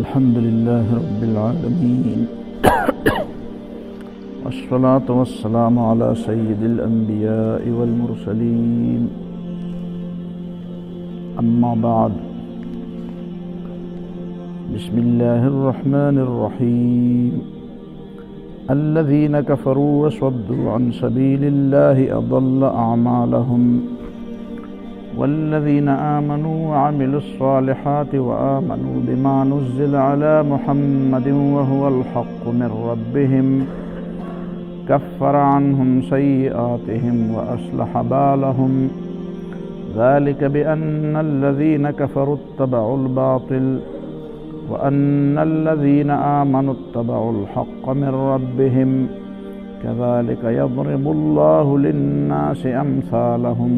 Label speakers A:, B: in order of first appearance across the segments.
A: الحمد لله رب العالمين والصلاة والسلام على سيد الأنبياء والمرسلين أما بعد بسم الله الرحمن الرحيم الذين كفروا وصدوا عن سبيل الله أضل أعمالهم والذين آمنوا وعملوا الصالحات وآمنوا بما نزل على محمد وهو الحق من ربهم كفر عنهم سيئاتهم وأصلح بالهم ذلك بأن الذين كفروا اتبعوا الباطل وأن الذين آمنوا اتبعوا الحق من ربهم كذلك يضرب الله للناس أمثالهم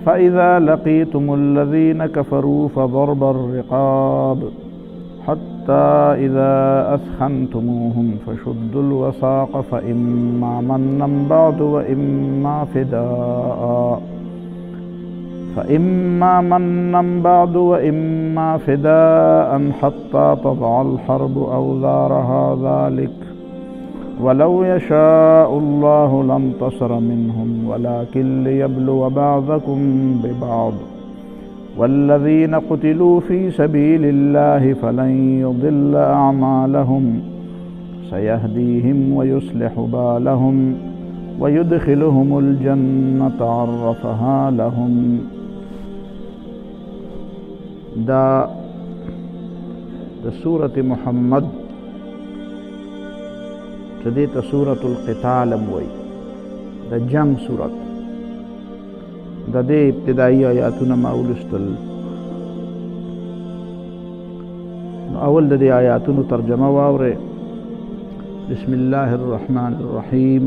A: فإذا لقيتم الذين كفروا فضرب الرقاب حتى إذا أثخنتموهم فشدوا الوثاق فإما منا بعد وإما فداء حتى تضع الحرب أوزارها ذلك ولو يشاء الله لانتصر منهم ولكن ليبلو بعضكم ببعض والذين قتلوا في سبيل الله فلن يضل أعمالهم سيهديهم ويصلح بالهم ويدخلهم الجنة عرفها لهم. دا سورة محمد دیتا سورة القتال وی دا جنگ سورت دا دے ابتدائی آیاتنا ما اولستل اول دا دے آیاتنا ترجمہ واورے بسم اللہ الرحمن الرحیم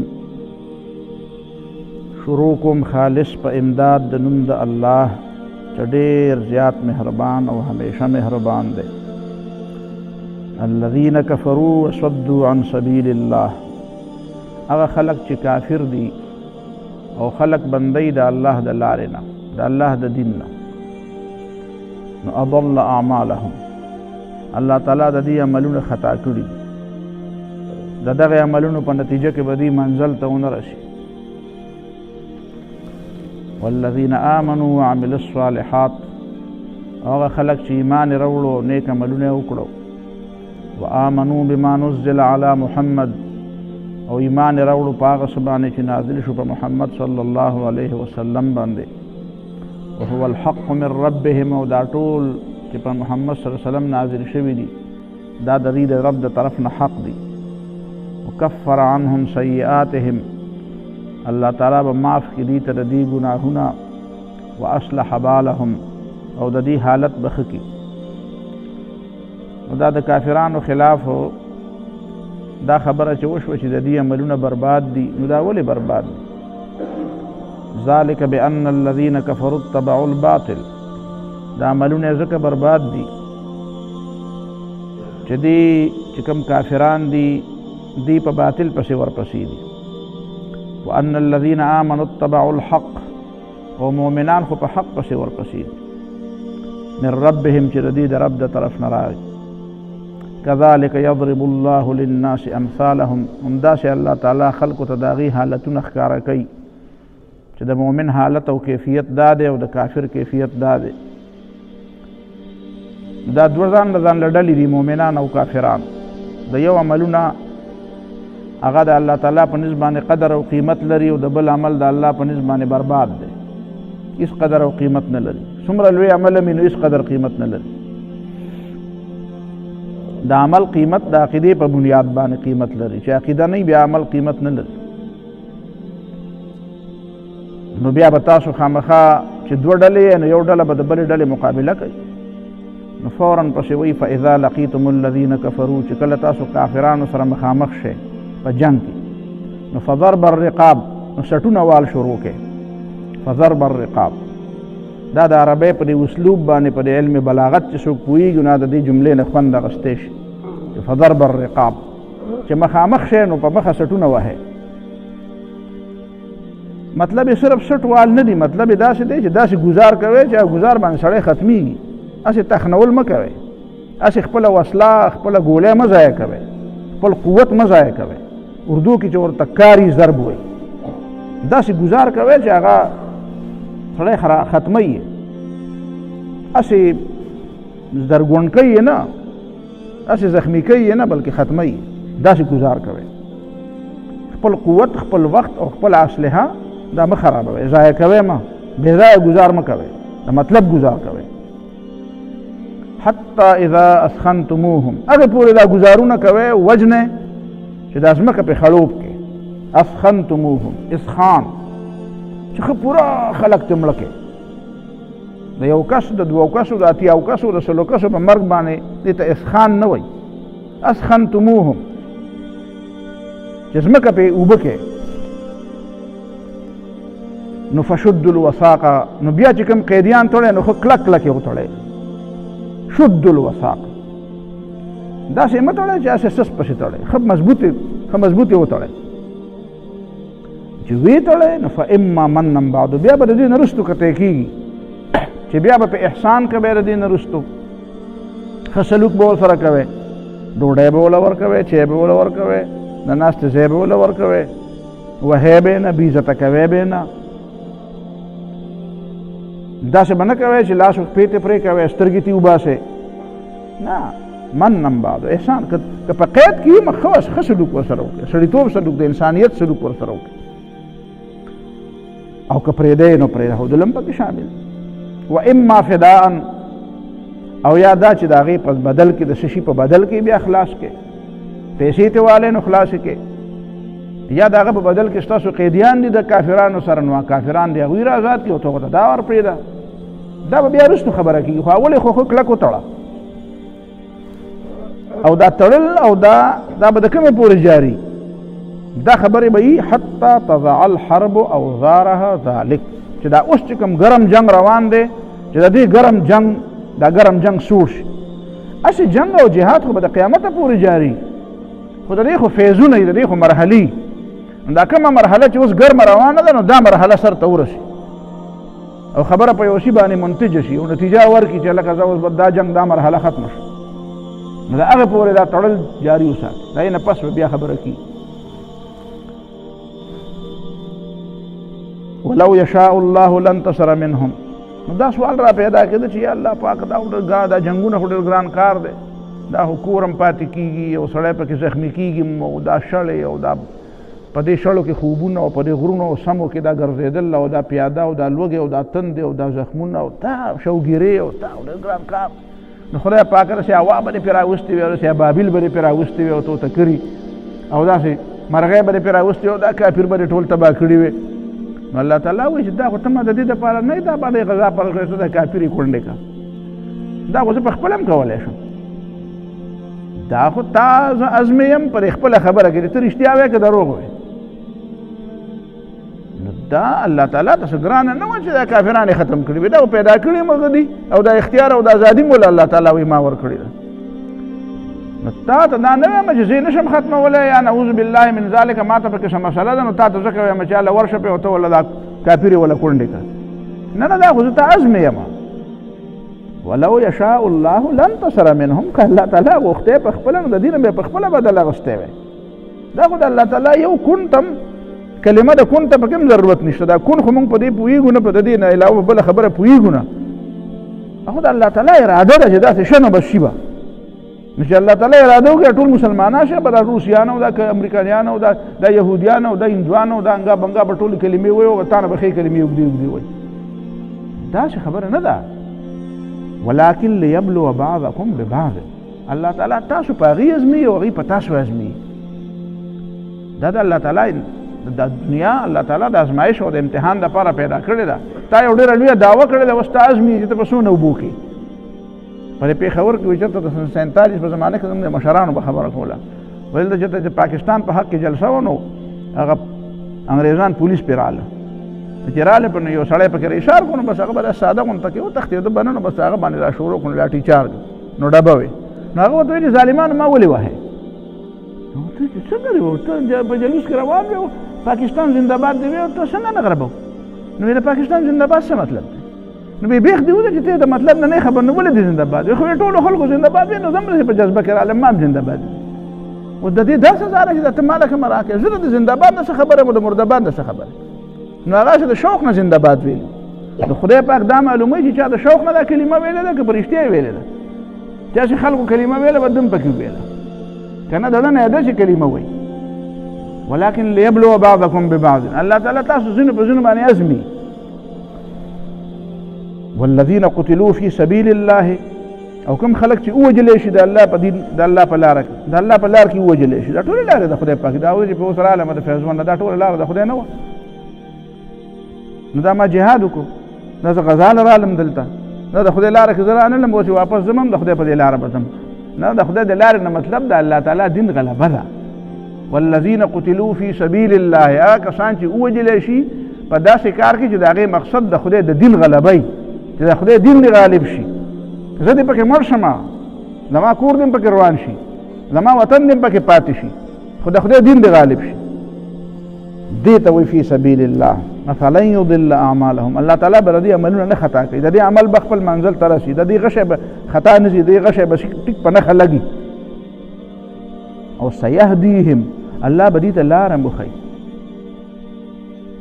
A: شروعکم خالص پا امداد دا نم دا اللہ چا دیر زیاد مہربان او ہمیشہ مہربان دے. الذين كفروا وصدوا عن سبيل الله اغا خلق چی کافر دی او خلق بندی دا اللہ دا لارنا دا اللہ دا دیننا نو اضل اعمالهم اللہ تعالی دا دی عملون خطا کری دا دغی عملون پا نتیجہ کے بدی منزل تاون رسی. والذین آمنوا وعملوا الصالحات اغا خلق چی ایمان روڑو نیک عملون اکڑو وآمنوا بما نزل على محمد او ایمان راوڑو پاغ سبانے چی نازل شو پا محمد صلی اللہ علیہ وسلم باندے وهو الحق من ربهم او دا طول چی پا محمد صلی اللہ علیہ وسلم نازل شوی دی دا درید رب دا طرفنا حق دی. وکفر عنهم سیئاتهم اللہ تعالی با معاف کی دی تردی گناہنا واصلح بالهم او دا دی حالت بخکی. دا د کافرانو خلاف دا خبره چې وشوه چې د دې عملونه برباد دي نو دا ولې برباد دي؟ ذلك بأن الذين كفروا اتبعوا الباطل دا عملونه ځکه برباد دي چې کوم کافران دي دی په باطل پسې ورپسې دي. وأن الذين آمنوا اتبعوا الحق او مؤمنان خو په حق پسې ورپسې دي من ربهم چې د دې د رب د طرف نه راغی. كذلك يضرب الله للناس امثالهم همدا سے اللہ تعالی خلق تداغی حالتون اخکارا کئی چې د مومن حالت او کیفیت دا دے او د کافر کیفیت دا دے. دا دوزان لڈلی دی مومنان او کافران د یو عملونا اغا دا اللہ تعالی پا نسبان قدر او قیمت لري او د بل عمل دا اللہ پا نسبان برباد دے اس قدر او قیمت نہ لري. سمر لوی عمل منو اس قدر قیمت نہ لري. دا عمل قیمت دا عقیدے پا بنیاد بانے قیمت لري چی عقیدہ نہیں بیا عمل قیمت نہ لري. نو بیا بتاسو خامخا چی دو ڈلے نو یو ڈلے با دا بلی ڈلے مقابلہ کئی نو فوراً پسی وی فَإِذَا لَقِيتُمُ الَّذِينَ كَفَرُوا چی کل تاسو کافرانو سر مخامخ شے پا جنگ کی نو فَضَرْبَ الرِّقَابِ نو سٹو نوال شروع کے فَضَرْبَ الرِّقَابِ دا دا عربی پا دی اسلوب بانے پا دی علم بلاغت چی سوک پوئی گنا دا دی جملے نخوان دا غستیش فضرب الرقاب چی مخامخ شے نو پا مخا سٹو نو ہے. مطلب صرف سٹ وال ندی مطلب دا سے دے چی دا سے گزار کوئے چی گزار بان سڑے ختمی گی اسی تخنول مکوئے هسې خپله وسله خپله ګولۍ مه ضایع کوئ، خپل قوت مه ضایع کوئ. اردو کې چې ورته کاری ضرب وایي، داسې ګزار کوئ چې هغه سړی ختموي یې، هسې زرګونډ کوي یې نه، هسې زخمي کوي یې نه، بلکې ختموي یې. داسې ګزار کوئ. خپل قوت، خپل وخت او خپل اسلحه دا مه خرابوئ، ضایع کوئ مه، بې ځایه ګزار مه کوئ، د مطلب ګزار کوئ. حتی اذا اسخنتموهم، هغې پورې دا ګزارونه کوئ وجنې چې دا ځمکه پې خړوب کړي. اسخنتموهم، اسخان چې ښه پوره خلک ته مړه کړي، د یو کس، د دوو کسو، د اتیاو کسو، د سلو کسو په مرګ باندې دې ته اسخان نه وایي. اسخنتموهم چې ځمکه پې اوبه کړي. نو فشدوا الوثاق، نو بیا چې کوم قیدیان تړی نو ښه کلک کلک یې وتړئ. شدوا الوثاق، داسې مه تړئ چې هسې سس پسې تړئ، ښه مضبوط یې وتړئ. چې ویې تړئ نو فاما منا بعد، بیا به د دې نه وروستو کتی کېږي چې بیا به په احسان کوئ د دې نه وروستو. ښه سلوک به ورسره کوئ، ډوډۍ به وله ورکوئ، چای به وله ورکوئ، د ناستې ځای به وله ورکوئ، وهی به یې نه، بېعزته کوئ به یې نه. داسې به نه کوئ چې لاس پې ته پرې کوئ، سترګې تې وباسئ، نه. منم بعد، احسان که په قید کې وي ښه سلوک ورسره وکړئ، سړیتوب سلوک، د انسانیت سلوک ورسره وکړئ. او که پرېږدئ نو پرېښودل هم پکې شامل. و اما فداء، او یا دا چې د هغې په بدل کې د څه شي په بدل کې بیا خلاص کړئ، پیسې ته والی نو خلاصې کړئ، یا د هغه په بدل کې ستاسو قیدیان دي د کافرانو سره، نو کافران دي هغوی را آزاد کړي او ته ورته دا ورپرېږده. دا به بیا وروستو خبره کېږي، خو اول یې خو ښه کلک وتړه. او دا تړل او دا به د کومې پورې جاري؟ دا خبرې به وي حتی تضع الحرب اوزارها ذلک، چې دا اوس چې کوم ګرم جنگ روان دی، چې د دې ګرم جنگ سوړ شي. هسې جنگ او جهاد خو به د قیامته پورې جاري، خو د دې خو فیزونه دي، د دې خو مرحلې. دا کومه مرحله چې اوس ګرمه روانه ده، نو دا مرحله سر ته ورسي او خبره په یو شي باندې منتجه شي او نتیجه ورکړي چې لکه زه اوس دا جنگ، دا مرحله ختمه شوه، نو د هغې پورې دا تړل جاري وساتي. د هغې نه پس به بیا خبره کېږي. ولو یشاء الله لانتصر منهم، نو دا سوال را پیدا کېده چې یا الله پاک دا جنګونه خو ډېر ګران کار دی، دا خو کور هم پاتې کېږي او سړی پکې زخمي کېږي او دا شړې او دا په دې شړو کې خوبونه او په دې غرونو او سمو کې دا ګرځېدل او دا پیاده او دا لوږې او دا تندې او دا زخمونه او دا شوګیرې او دا ډېر ګران کار. نو خدای پاک رسې هوا به دې پرې راوستې وي او رسې ابابیل به دې پرې راوستې وي او توتکري او داسې مرغۍ به دې پرې راوستې وي او دا کافر به دې ټول تباه کړي وي. نو الله تعالی وایي چې دا خو ته ما د دې دپاره نه، دا باندې غذا پر کړې، ته د کافرې کونډې کا، دا خو زه په خپله هم کولی شم. دا خو تا زه ازمیم پر خپله خبره کې، ته رښتیا وایې که دروغ وایې. نو دا الله تعالی ته څه ګرانه نه وه چې دا کافران یې ختم کړي وي، دا پیدا کړي مغه دي او دا اختیار او دا ازادي موله الله تعالی وایي ما ورکړې ده. نو تا ته دا نه وایم چې زه نشم ختمولی، یا نعوذ بالله من ذلک، ما ته پکې څه مسله ده، نو تا ته ځکه وایم چې هله ورشه پې او ته وله دا کافرې وله کونډې که. نه دا خو زه ته عزم یم. ولو یشاء الله لانتصر منهم، که الله تعالی غوښتی په خپله، نو د دې نه به یې په خپله بدل اخیستی وی. دا خو د الله تعالی یو کون ته کلمه د کون ته پکې هم ضرورت نشته. دا کون خو موږ په دې پوهېږو نه، په د دې نه علاوه بله خبره پوهېږو نه. خو د الله تعالی اراده ده چې داسې شه نو بس شي به. نو چې الله تعالی اراده وکړي ټول مسلمانان شي، به دا روسیان او دا امریکایان او دا یهودیان او دا هندوان او دا انګا بنګا به ټولې کلمې وایي او تا نه به ښې کلمې اوږدې اوږدې وایي. داسې خبره نه ده. ولکن لیبلو بعضکم ببعض، الله تعالی تاسو په هغې ازمي او هغې په تاسو ازمي. دا د الله تعالی د دنیا الله تعالی د ازمایش او د امتحان دپاره پیدا کړې ده. تا یو ډېره لویه دعوه کړې ده، اوس ته ازمي چې ته په څونه اوبو کې. په دې پېښور کې وایي چېرته د 47 په زمانه کې زموږ د مشرانو به خبره کوله، ویل ده چېرته چې پاکستان په حق کې جلسه وه، نو هغه انګریزان پولیس پرې راغله، چې راغله په نو یو سړی پکې اشاره کړو، بس هغه به داسې ساده غونډه کې وتښتېده به نه، نو بس هغه باندې را شروع کړو لاټي چارج، نو ډبه وې. نو هغه ورته ویل ظالمانو ما ولې وهئ؟ نو ته چې څنګه دې ته په جلوس کې روان وې، پاکستان زنده باد دې وې، ته څنګه نه غربو؟ نو د پاکستان زنده باد څه مطلب دی؟ نو به بیخ دی وځي چې ته د مطلب نه خبر نه ولې زنده باد خو ټول خلکو زنده باد نو زموږ په جذبه کې عالم ما زنده باد او د دې داسې زاره چې ته مالک مراکه زړه د زنده باد نه خبره مو د مرده باد نه خبره نو هغه د شوق نه زنده باد ویل د خدای پاک دا معلومه چې چا د شوق نه دا کلمه ویله ده که پرشتیا ویله ده چې خلکو کلمه ویله بدم پکې ویله کنه دا نه ده چې کلمه وي ولكن ليبلو بعضكم ببعض الله تعالی تاسو زنه په زنه باندې ازمي والذين قتلوا في سبيل الله او کوم خلک چې اوجلې شي د الله په دین د الله په لار کې د الله په لار کې اوجلې شي دا ټول لار د خدای پاک دا وایي په اوسره عالم د فیضون دا ټول لار د خدای نه و نو دا ما جهاد وکړو دا غزال عالم دلته دا د خدای لار کې زرا نه لم چې واپس زمم د خدای په لار بزم نه د خدای د لار نه مطلب د الله تعالی دین غلبه ده والذین قتلوا فی سبیل الله هغه کسان چې اوجلې شي په داسې کار کې چې د هغې مقصد د خدای د دین غلبه چې د خدای دین غالب شي زه دې پکې مړ شمه زما کور دې پکې روان شي زما وطن دې پکې پاتې شي خو د خدای دین دې غالب شي دې ته وایي فی سبیل الله فلن یضل اعمالهم الله تعالی به د دې عملونه نه خطا کوي د دې عمل به خپل منزل ته رسي د دې غشی به خطا نه ځي د دې غشی به ټیک په نښه لګي او سیهدیهم الله به دې ته لاره وښیي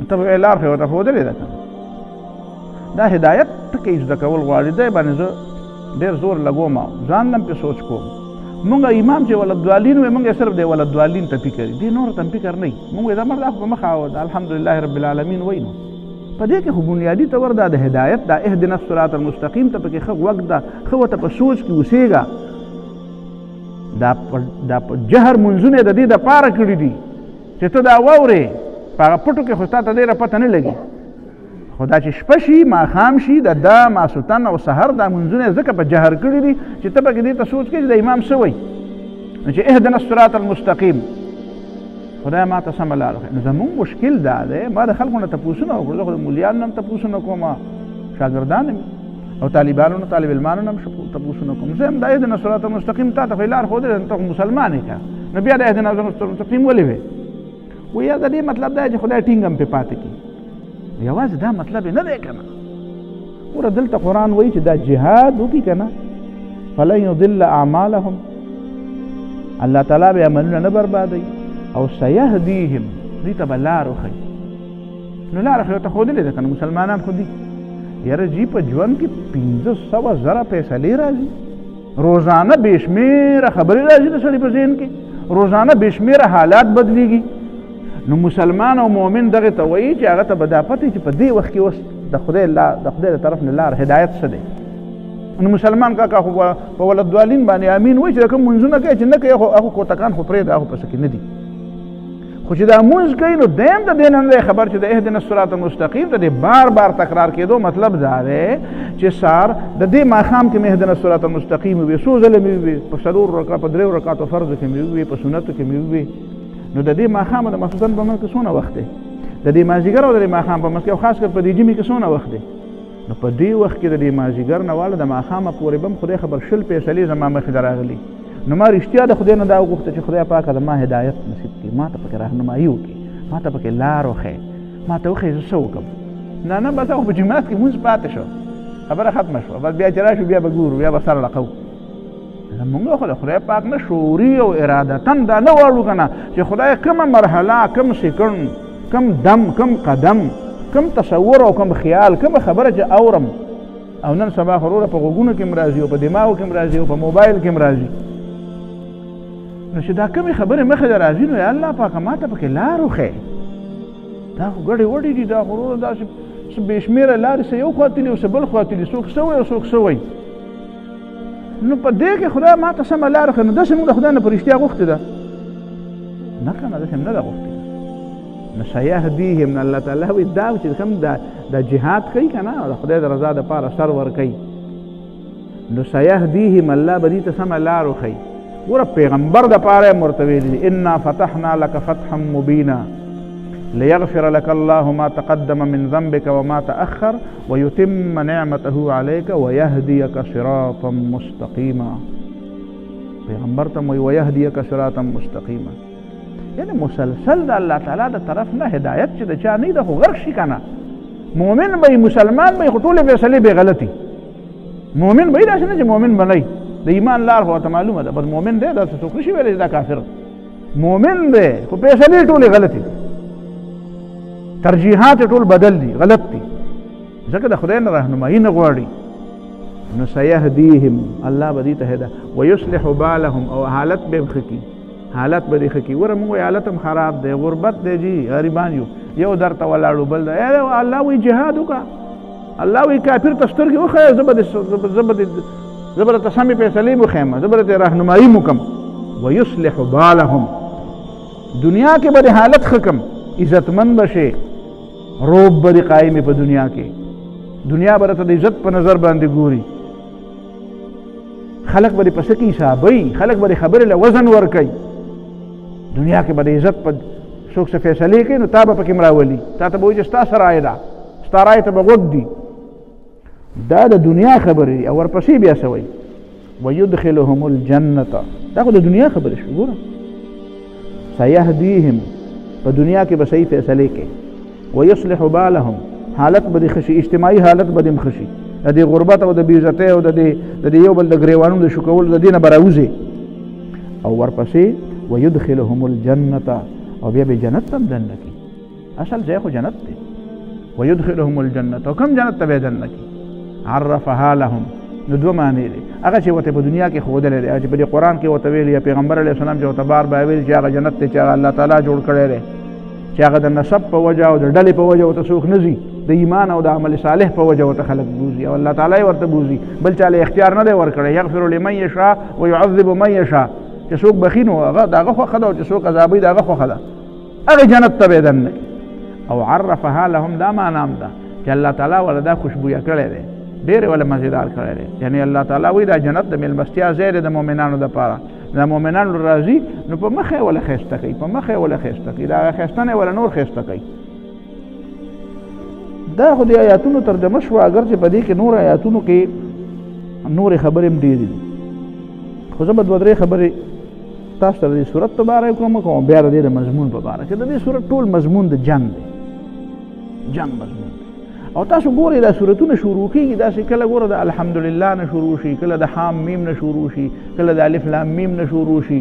A: ته به لار ښې ورته ښودلې ده که دا هدایت ټکي زده کول غواړي دی باندې زه ډېر زور لګوم ځان هم پې سوچ کوم مونږ امام چې ولدوالین وی مونږ صرف دی ولدوالین ته فکر دی نور ته فکر نه مونږ دا مردا خو مخ او الحمدلله رب العالمین وینو په دې کې خو بنیادی تور دا د هدایت دا اهدنا الصراط المستقیم ته پکې خو وخت دا خو ته په سوچ کې اوسېګا دا په جهر منځونه د دې د پاره کړی دي چې ته دا واورې په پټو کې خو ته ډېره پته نه لګي خدا چې شپه شي ماښام شي د دا ماسوتن او سحر دا منځونه ځکه په جهر کړي دي چې ته پکې دې ته سوچ کې د امام څه وایي نو چې اهدنا الصراط المستقیم خدای ما ته سمه لار وښیي نو زمونږ مشکل دا دی ما د خلکو نه تپوسونه وکړو زه خو د مولیانو نه هم تپوسونه کوم شاګردان او طالبانو نه طالب علمانو نه هم تپوسونه کوم زه هم دا اهدنا الصراط المستقیم تا ته خو لار ښودلې ته خو مسلمان یې که نو بیا د اهدنا الصراط المستقیم ولې وې و یا د دې مطلب دا چې خدای ټینګ هم پې پاتې کړي یوازې دا مطلب نه دی که نه ګوره دلته قرآن وایي چې دا جهاد وکړي که نه فلن یضل اعمالهم الله تعالی به عملونه نه بربادوي او سیهدیهم دوی ته به لار وښیي نو لاره خو ورته ښودلې ده که نه مسلمانان خو دي یاره جي په ژوند کې 500,000 فیصلې راځي روزانه بې شمېره خبرې راځي د سړي په ذهن کې روزانه بې شمېره حالات بدلېږي نو مسلمان او مؤمن دغه ته وایي چې هغه ته به دا پته چې په دې وخت کې اوس د خدای د طرف نه لار هدایت څه دی نو مسلمان کاکا خو په ولدوالین باندې امین وایي چې د کوم منځونه کوي چې نه کوي هغو کوتکان خو پرېږده هغو پسې کې نه دي خو چې دا مونځ کوي نو دیم د دې نه دی خبر چې د اهدنا الصراط المستقیم د دې بار بار تکرار کېدو مطلب دا دی چې سار د دې ماښام کې مې اهدنا الصراط المستقیم ووي څو ځله مې ووي په 3 رکعاتو فرضو کې مې ووي په سنتو کې مې ووي نو د دې ماښام او د ماسوتن په منځ کې څونه وخت دی د دې مازدیګر او د دې ماښام په منځ کې او خاص کر په دې ژمي کې څونه وخت دی نو په دې وخت کې د دې مازدیګر نه واله د ماښامه پورې به هم خدای خبر 20 فیصلې زما مخې ته راغلي نو ما رښتیا د خدای نه دا وغوښته چې خدای پاکه د ما هدایت نصیب کړي ما ته پکې راهنمایي وکړي ما ته پکې لار وښیي ما ته وښیي زه څه وکړم نه بس هغه په جومات کې مونځ پاتې شو خبره ختمه شوه بس بیا چې راشو بیا به ګورو بیا به سر لقو زمونږ خو د خدای پاک نه شعوري او ارادتن دا نه واړو که نه چې خدای کومه مرحله کوم سیکنډ کوم دم کوم قدم کوم تصور او کوم خیال کومه خبره چې اورم او نن سبا خو وروره په غوږونو کې هم راځي او په دماغو کې هم راځي او په موبایل کې هم راځي نو چې دا کومې خبرې مخې ته راځي نو یا الله پاکه ما ته پکې لار وښیي دا خو ګډې وډې دي دا خو وروره داسې څه بې شمېره لارې څه یو خوا تلي او څه بل خوا تلي څوک څه وایي او څوک څه وایي نو په دې کې خدای ما ته سمه لاره ښیي نو داسې موږ د خدای نه په رښتیا غوښتې ده نه که نه داسې نه ده غوښتې نو سیهدیهم نه الله تعالی وایي دا چې کوم دا جهاد کوي که نه د خدای د رضا دپاره سر ورکوي نو سیهدیهم الله به دې ته سمه لار وښیي ګوره پیغمبر دپاره یې ورته ویلي دي انا فتحنا لك فتحا مبینا ليغفر لك الله ما تقدم من ذنبك وما تأخر ويتم نعمته عليك ويهديك صراطا مستقيما پیغمبر ته وایي ويهديك صراطا مستقيما یعنی مسلسل د الله تعالی د طرف نه هدایت چې د چا نه ده خو غرق شي که نه مؤمن به مسلمان به خو ټولې فیصلې به غلطي مؤمن به داسې نه چې مؤمن به نه د ایمان لار خو ورته معلومه ده بس مؤمن دی داسې څوک نشي ویلی چې دا کافر مؤمن دی خو فیصلې ټولې غلطي ترجیحات ټول بدل دي غلط دي ځکه د خدای نه رهنمایي نه غواړي نو سيهديهم الله به دې ته هدا ويصلح بالهم او حالت به خکی حالت به دې خکی ور موږ حالت هم خراب دی غربت دی جی غریبان یو درته ولاړو بل دی الله وی جهاد وکړه الله وی کافر تسترګي وخه زبر تسمي فیصله مخیمه زبر رهنمایي مکم ويصلح بالهم دنیا کې به حالت خکم عزتمن بشه روب به قائم په دنیا کې دنیا برته د عزت په نظر باندې ګوري خلق به پس کې حسابي خلق به خبره له وزن ور کوي دنیا کې به عزت په څوک څه فیصله کوي نو تابه پکې مراولي تا ته به چې تاسو راي دا ستارای ته بغوت دي دا د دنیا خبرې او ورپسې بیا سوي ويدخلهم الجنه دا خو د دنیا خبرې شو ګوره سيهديهم په دنیا کې به صحیح فیصله کوي ويصلح بالهم حالت به خشي اجتماعي حالت به خشي د غربت او د بیزته او د یو بل د غریوانو د شکول د دینه براوزي او ورپسې ويدخلهم الجنه او بیا به جنت تم دنه کی اصل ځای خو جنت دی ويدخلهم الجنه او کوم جنت ته دنه کی عرفها لهم نو دوه معنی دي هغه چې وته په دنیا کې خوده لري چې په قرآن کې وته ویل یا پیغمبر علیه السلام چې وته بار به ویل چې هغه جنت ته چې الله تعالی جوړ کړی دی چې هغه د نسب په وجه او د ډلې په وجه وته څوک نزي د ایمان او د عمل صالح په وجه وته خلق بوزي او الله تعالی ورته بوزي بل چاله اختیار نه دی ورکړی یغفر لمن یشاء ويعذب من یشاء چې څوک بخینو هغه دغه خو خدا او چې څوک عذابي دغه خو خدا هغه جنت ته بدن او عرفها لهم دا ما نام ده چې الله تعالی ولدا خوشبویا کړی دی ډېر ولا مزیدار کړی دی یعنی الله تعالی وی دا جنت د ملمستیا ځای د مؤمنانو لپاره د مؤمنانو راضي نو په مخه ولا خسته کوي په مخه ولا خسته کوي دا خسته نه ولا نور خسته کوي دا خو د آیاتونو ترجمه شو اگر چې په دې کې نور آیاتونو کې نور خبرې هم ډېرې دي خو زه به دوه درې خبرې تاسو ته د سورت په باره کوم بیا د دې مضمون په باره کې د دې سورت ټول مضمون د جنگ دی جنگ مضمون او تاسو ګورئ دا سورتونه شروع کیږي داسې کله ګوره د الحمدلله نه شروع شي کله د حام میم نه شروع شي کله د الف لام میم نه شروع شي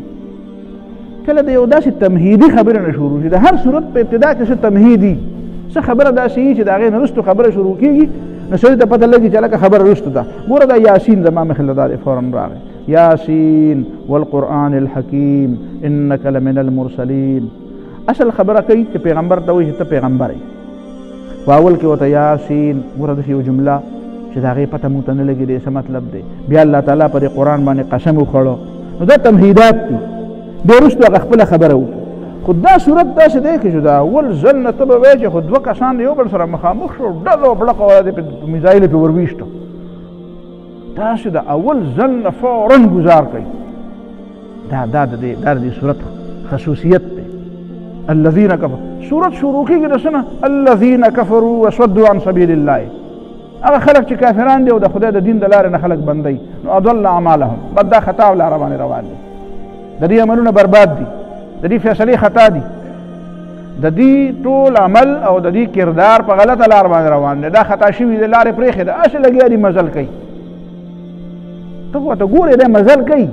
A: کله د یو داسې تمهیدي خبره نه شروع شي د هر سورت په ابتدا کې څه تمهیدي څه خبره داسې چې د هغې نه وروسته خبره شروع کیږي نو سړي ته پته لګي چې لکه خبره وروسته ده ګوره دا یاسین زما مخې له دا دی فورا راغی یاسین والقرآن الحکیم انک لمن المرسلین اصل خبره کوي چې پیغمبر ته وایي چې ته پیغمبر یې واول کې وته یاسین ګوره داسې یو جمله چې د هغې پته مونږ ته نه لګي دی څه مطلب دی بیا الله تعالی په دې قرآن باندې قسم وخوړو نو دا تمهیدات دي بیا وروسته هغه خپله خبره وکړو خو دا صورت داسې دی که چې دا اول ځل نه ته به وایې چې خو دوه کسان د یو بل سره مخامخ شو ډزه وبړقه والا په میزایل یې پرې ورویشته داسې د اول ځل نه فورا ګزار کوي دا د دې صورت خصوصیت دی الذين كفروا سورة شروع کیږي د څه نه الذين كفروا وصدوا عن سبيل الله هغه خلک چې کافران دي او د خدای د دین د لارې نه خلک بندوي نو اضل اعمالهم بد دا خطا او لاره باندې روان دي د دې عملونه برباد دي د دې فیصلې خطا دي د دې ټول عمل او د دې کردار په غلطه لار باندې روان دي دا خطا شوي د لارې پرېښې ده هسې لګیا دي مزل کوي ته ورته ګورې دی مزل کوي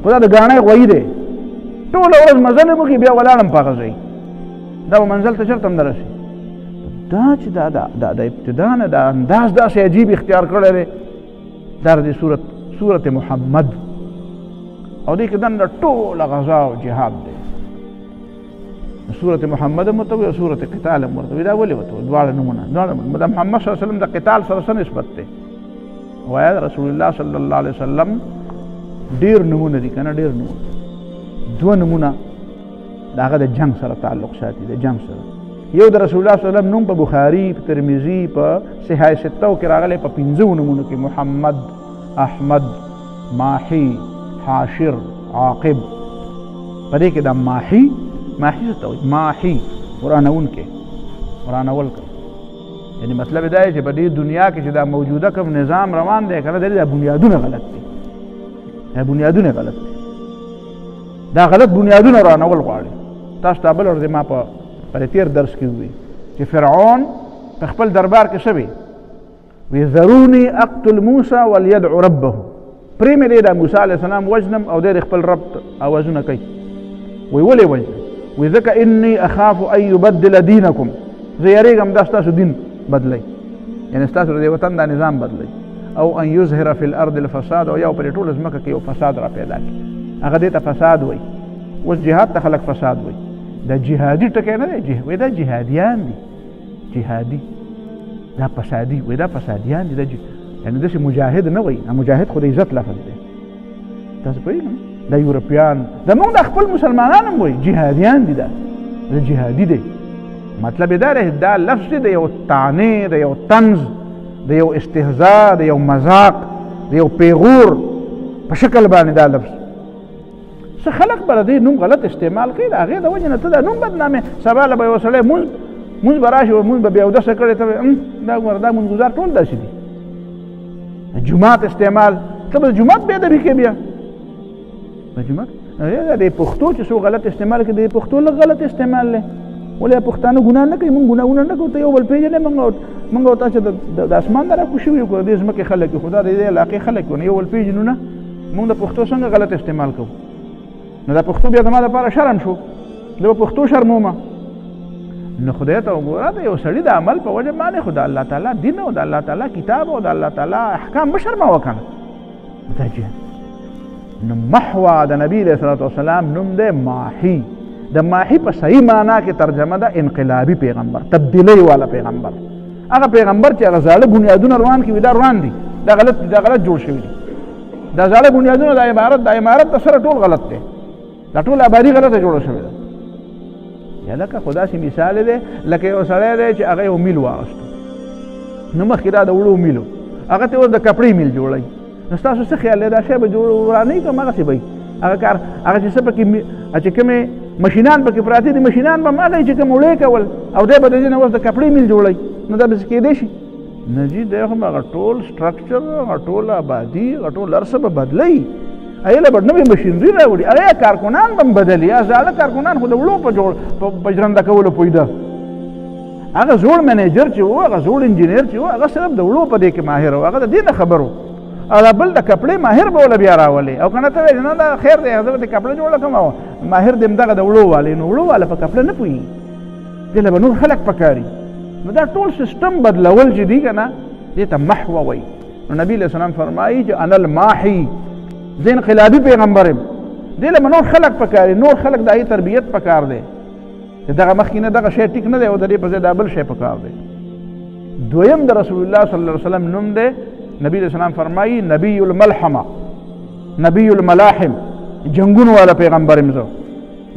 A: خو دا د ګاڼۍ غویي دی ټوله ورځ مزل یې وکړي بیا ولاړم په هغه ځای دا به منزل ته چېرته هم نه رسي دا چې د ابتدا نه دا انداز داسې عجیب اختیار کړی دی دا د صورت محمد او دې کې دننه ټوله غزا او جهاد دی صورت محمد هم ورته وایي او صورت قتال هم ورته وایي دا ولې ورته دواړه نومونه د محمد صلی الله علیه وسلم د قتال سره څه نسبت دی وایي رسول الله صلی الله علیه وسلم ډېر نومونه دي که نه ډېر نومونه دوه نومونه د هغه د جنگ سره تعلق ساتي د جنگ سره یو د رسول الله صلی الله علیه وسلم نوم په بخاري په ترمذي په صحیح ستو کې راغلی په 15 نومونو کې محمد احمد ماحي حاشر عاقب په دې کې د ماحي څه ته وایي ماحي ورانونکی ورانول کوي یعنی مطلب دا دی چې په دې دنیا کې چې دا موجوده کوم نظام روان دی که نه د دې بنیادونه غلط دي بنیادونه غلط دي دا غلط بنیادونه رانول غواړي تاسو ته بل ورځ ما په تیر درس کې وویل چې فرعون په خپل دربار کې څه وی ذروني اقتل موسی وليدعو ربه پرېمې دی د موسی علیه السلام وژنم او دی د خپل رب اوازونه کوي وی ولې وژنم وی ځکه انی اخاف ان یبدل دینکم زه یریږم دا ستاسو دین بدلی یعنی ستاسو د وطن دا نظام بدلی او ان یظهر فی الارض الفساد او یو پرې ټوله ځمکه کې یو فساد را پیدا کړي هغه دې ته فساد وایي اوس جهاد ته خلک فساد وایي دا جهادي ټکی نه دی وایي دا جهادیان دي جهادي دا فسادي وایي دا فسادیان دي یعنی داسې مجاهد نه وایي مجاهد خو د عزت لفظ دی تاسو پوهېږئ دا یورپیان زمونږ د خپل مسلمانان هم وایي جهادیان دي دا جهادي دی مطلب یې دا دی دا لفظ دی د یو طعنې د یو طنز د یو استهزاء د یو مذاق د یو پیغور په شکل باندې دا لفظ څه خلک به د دې نوم غلط استعمال کوي د هغې د وجې نه ته دا نوم بدنامې سبا له به یو سړی مونځ به راشي مونځ به بې اودسه کړی ته دا ګوره دا مونځګزار ټول داسې دي جومات استعمال ته به د جومات بې ادبي کوې بیا د جومات د پښتو چې څو غلط استعمال کوي د پښتو لږ غلط استعمال دی ولې پښتانه ګناه نه کوي مونږ ګناهونه نه کوو ته یو بل پېژنې مونږ او تاسو د اسمان نه راکوشي یو که دې ځمکې خلک یو خو دا د دې علاقې خلک یو بل پېژنو نه مونږ د پښتو څنګه غلط استعمال کوو نو دا پښتو بیا زما دپاره شرم شو زه به پښتو شرمومه نو خدای ته وګوره د یو سړي د عمل په وجه باندې خو د الله تعالی دین او د الله تعالی کتاب او د الله تعالی احکام مه شرموه که نه دا جهاد نو محوه د نبي علیه صلات وسلام نوم دی ماحي د ماحي په صحیح معنا کې ترجمه ده انقلابي پیغمبر تبدیلی والا پیغمبر هغه پیغمبر چې هغه زاړه بنیادونه روان کړي دا روان دي دا غلط جوړ شوي دي دا زاړه بنیادونه د عمارت د سره ټول غلط دی دا ټول آبادي غلطه جوړه شوې ده یا لکه خو داسې مثال دی لکه یو سړی دی چې هغه یو میل واغسته نو مخکې دا د وړو میل هغه ته اوس د کپړې میل جوړوي نو ستاسو څه خیال دی دا شی به ورانوي که همغسې به وي هغه کار هغه چې څه پکې چې کومې مشینان پکې پراته دي مشینان به هغه چې کوم وړې کول او دی به د دې نه اوس د کپړې میل جوړوي نو دا به څه کېدی شي نه جي دی خو هغه ټول سټرکچر هغه ټول آبادي هغه ټول هر څه به بدلوي ایله به نوې مشینري راوړي هغه کارکنان به هم بدلي یا زاړه کارکنان خو د وړو په ژرنده کولو پوهېده هغه زوړ منیجر چې و هغه زوړ انجینر چې و هغه صرف د وړو په دې کې ماهر و هغه د دې نه خبر و او دا بل د کپړې ماهر به وله بیا راولي او که نه ته وایې نه دا خیر دی زه به د کپړه جوړه کړم او ماهر د همدغه د وړو والې نو وړو واله په کپړه نه پوهېږي دې له به نور خلک پکاري نو دا ټول سیسټم بدلول چې دي که نه دې ته محوه وایي نو نبي علیه السلام فرمایي چې انا الماحي زه انقلابي پیغمبر یم دې له به نور خلک پکاري نور خلک د هغې تربیت پکار دی چې دغه مخکې نه دغه شی ټیک نه دی او د دې په ځای دا بل شی پکار دی دویم د رسول الله صلی الله علیه وسلم نوم دی نبی علیہ السلام فرمائی نبی الملحمہ نبی الملاحم جنگون والا پیغمبر امزو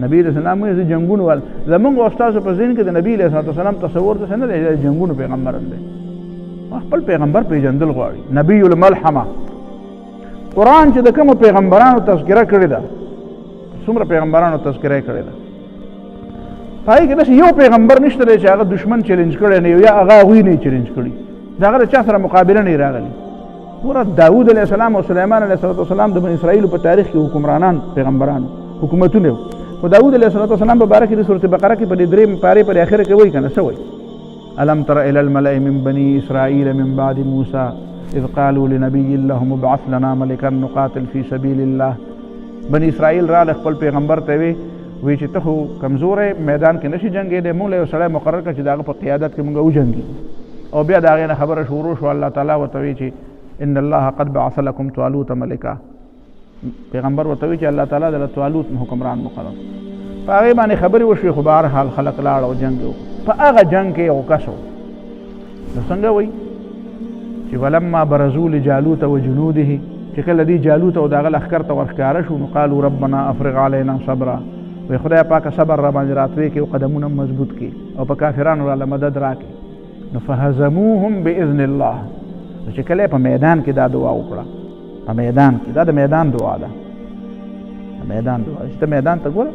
A: نبی علیہ السلام وی جنگون والا زمونږ استاد په ذهن کې د نبی علیہ السلام تصور څه نه دی جنگون پیغمبر دی خپل پیغمبر پیژندل غواړي نبی الملحمہ قرآن چې د کوم پیغمبرانو تذکره کړې ده څومره پیغمبرانو تذکره کړې ده پای کې داسې یو پیغمبر نشته دی چې هغه دشمن چیلنج کړی نه یا هغه هغوی نه چیلنج کړي د هغه د چا سره مقابله نه راغلی ګوره داود علیه السلام او سلیمان علیه السلام د بني اسرائیلو په تاریخ کې حکمرانان پیغمبران حکومتونه خو داود علیه السلام په باره کې د سورت بقره کې په دې درې پارې په اخره کې وایي که نه څه وایي الم تر الى الملأ من بني اسرائیل من بعد موسی اذ قالوا لنبي لهم ابعث لنا ملكا نقاتل في سبيل الله بني اسرائیل راغله خپل پیغمبر ته وی چې ته خو کمزوری میدان کې نشي جنګېدی موږ له یو سړی مقرر کړه چې د هغه په قیادت کې موږ وجنګي او بیا د هغې نه خبره شروع شوه الله تعالی ورته وی چې ان الله قد بعث لكم طالوت ملکا پیغمبر ورته وی چې الله تعالی د طالوت حکمران مقرر په هغې باندې خبرې وشوې خو بهرحال خلک لاړ او جنګ وکړو په هغه جنګ کې یو کس و نو څنګه وایي چې ولما برزوا لجالوت وجنوده چې کله دې جالوت او د هغه لښکر ته ورښکاره شو نو قالوا ربنا افرغ علینا صبرا وی خدای پاکه صبر را باندې راتوی کې او قدمونه مضبوط کړي او په کافرانو راله مدد راکړي نو فهزموهم باذن الله چې کله په میدان کې دا دعا وکړه په میدان کې دا د میدان دعا ده میدان دعا چې میدان ته ګوره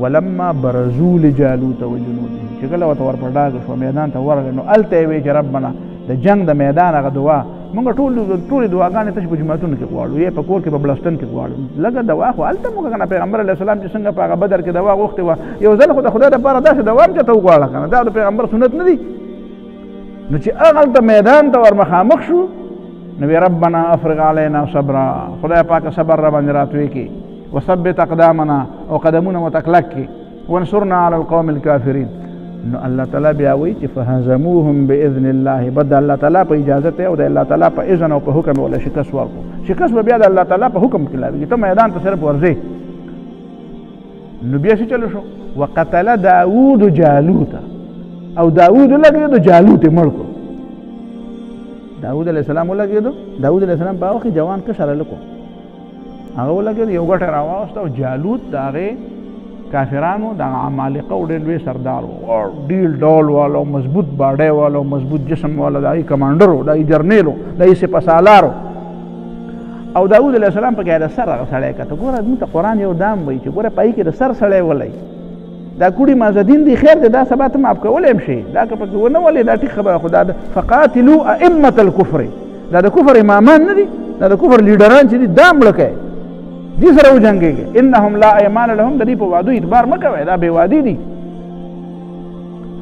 A: ولما برزوا لجالوت وجنوده چې کله ورته ورپډاګ شو میدان ته ورغی نو هلته یې وی چې ربنا د جنګ د میدان هغه دعا مونږ ټولې دعاګانې تاسې په جوماتونو کې غواړو یا په کور کې په بلستن کې غواړو لږه دوا خو هلته مونږ که نه پیغمبر علیه السلام چې څنګه په هغه بدر کې دوا غوښتې وه یو ځل خو د خدای دپاره داسې دوا هم چېرته وغواړه که نه دا د پیغمبر سنت نه دي نو چې هغلته میدان ته ور مخامخ شو نو ربنا افرغ علینا صبرا، خدای پاک صبر را باندې راتوي کې، وثبت اقدامنا او قدمونه متکلک کې، وانصرنا علی القوم الكافرین. نو الله تعالی بیا وایي چې فهزموهم باذن الله، بد الله تعالی په اجازه ته او د الله تعالی په اذن او په حکم ولا شکست ورکړو. شکست به بیا د الله تعالی په حکم کې لاوي، ته میدان ته صرف ورځې. نو بیا څه چلو شو؟ وقتل داوود جالوت، او داوود لګېدو جالوت یې مړ کړو. داود علیه السلام ولګېدو، داود علیه السلام په هغه کې جوان کشر هلک و، هغه ولګېدو، یو ګټه راواوسته او جالوت د هغې کافرانو د عمالقه او ډېر لوی سردار و، ډیل ډول والا، مضبوط باډی والا، مضبوط جسم والا، د هغې کمانډر و، د هغې جرنیل و، د هغې سپه سالار و. او داود علیه السلام پکې د سر هغه سړی کته. ګوره موږ ته قرآن یو دام وایي چې ګوره پای کې د سر سړی ولی دا کوډي مازدین دی، خیر دی، دا سبا ته معاف کولی هم شي، دا که پکې ونه ولې دا ټیک خبره. خو دا فقاتلوا ائمة الکفر، دا د کفر امامان نه دي، دا د کفر لیډران چې دي دا مړه کوي، دې سره وجنګېږي. انهم لا ایمان لهم، د دې په وعدو اعتبار مه کوئ، دا بې وادي دي.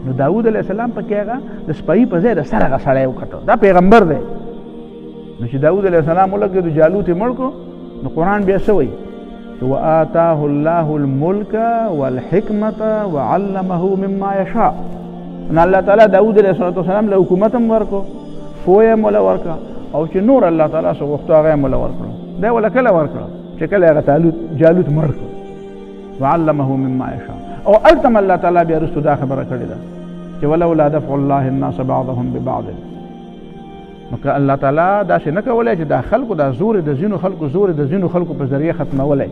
A: نو داود علیه السلام پکې هغه د سپایي په ځای د سر هغه سړی وکتو، دا پیغمبر دی. نو چې داود علیه السلام ولګېدو جالوت یې مړ کړو، نو قرآن بیا څه وایي؟ وآتاه الله الملك والحكمة وعلمه مما يشاء. ان الله تعالی داود علیه السلام له حکومت هم ورکو، پوهه هم ولا ورکړه، او چې نور الله تعالی څه غوښتو هغه هم ولا ورکړو. دا ولا کله ورکړه چې کله هغه جالوت مړ کړو، وعلمه مما يشاء. او التم الله تعالی بیا رسو دا خبره کړې ده چې ولولا دفع الله الناس بعضهم ببعض. نو که الله تعالی داسې نه کولی چې دا خلکو دا زور د ځینو خلکو زور د ځینو خلکو په ذریعه ختمولی،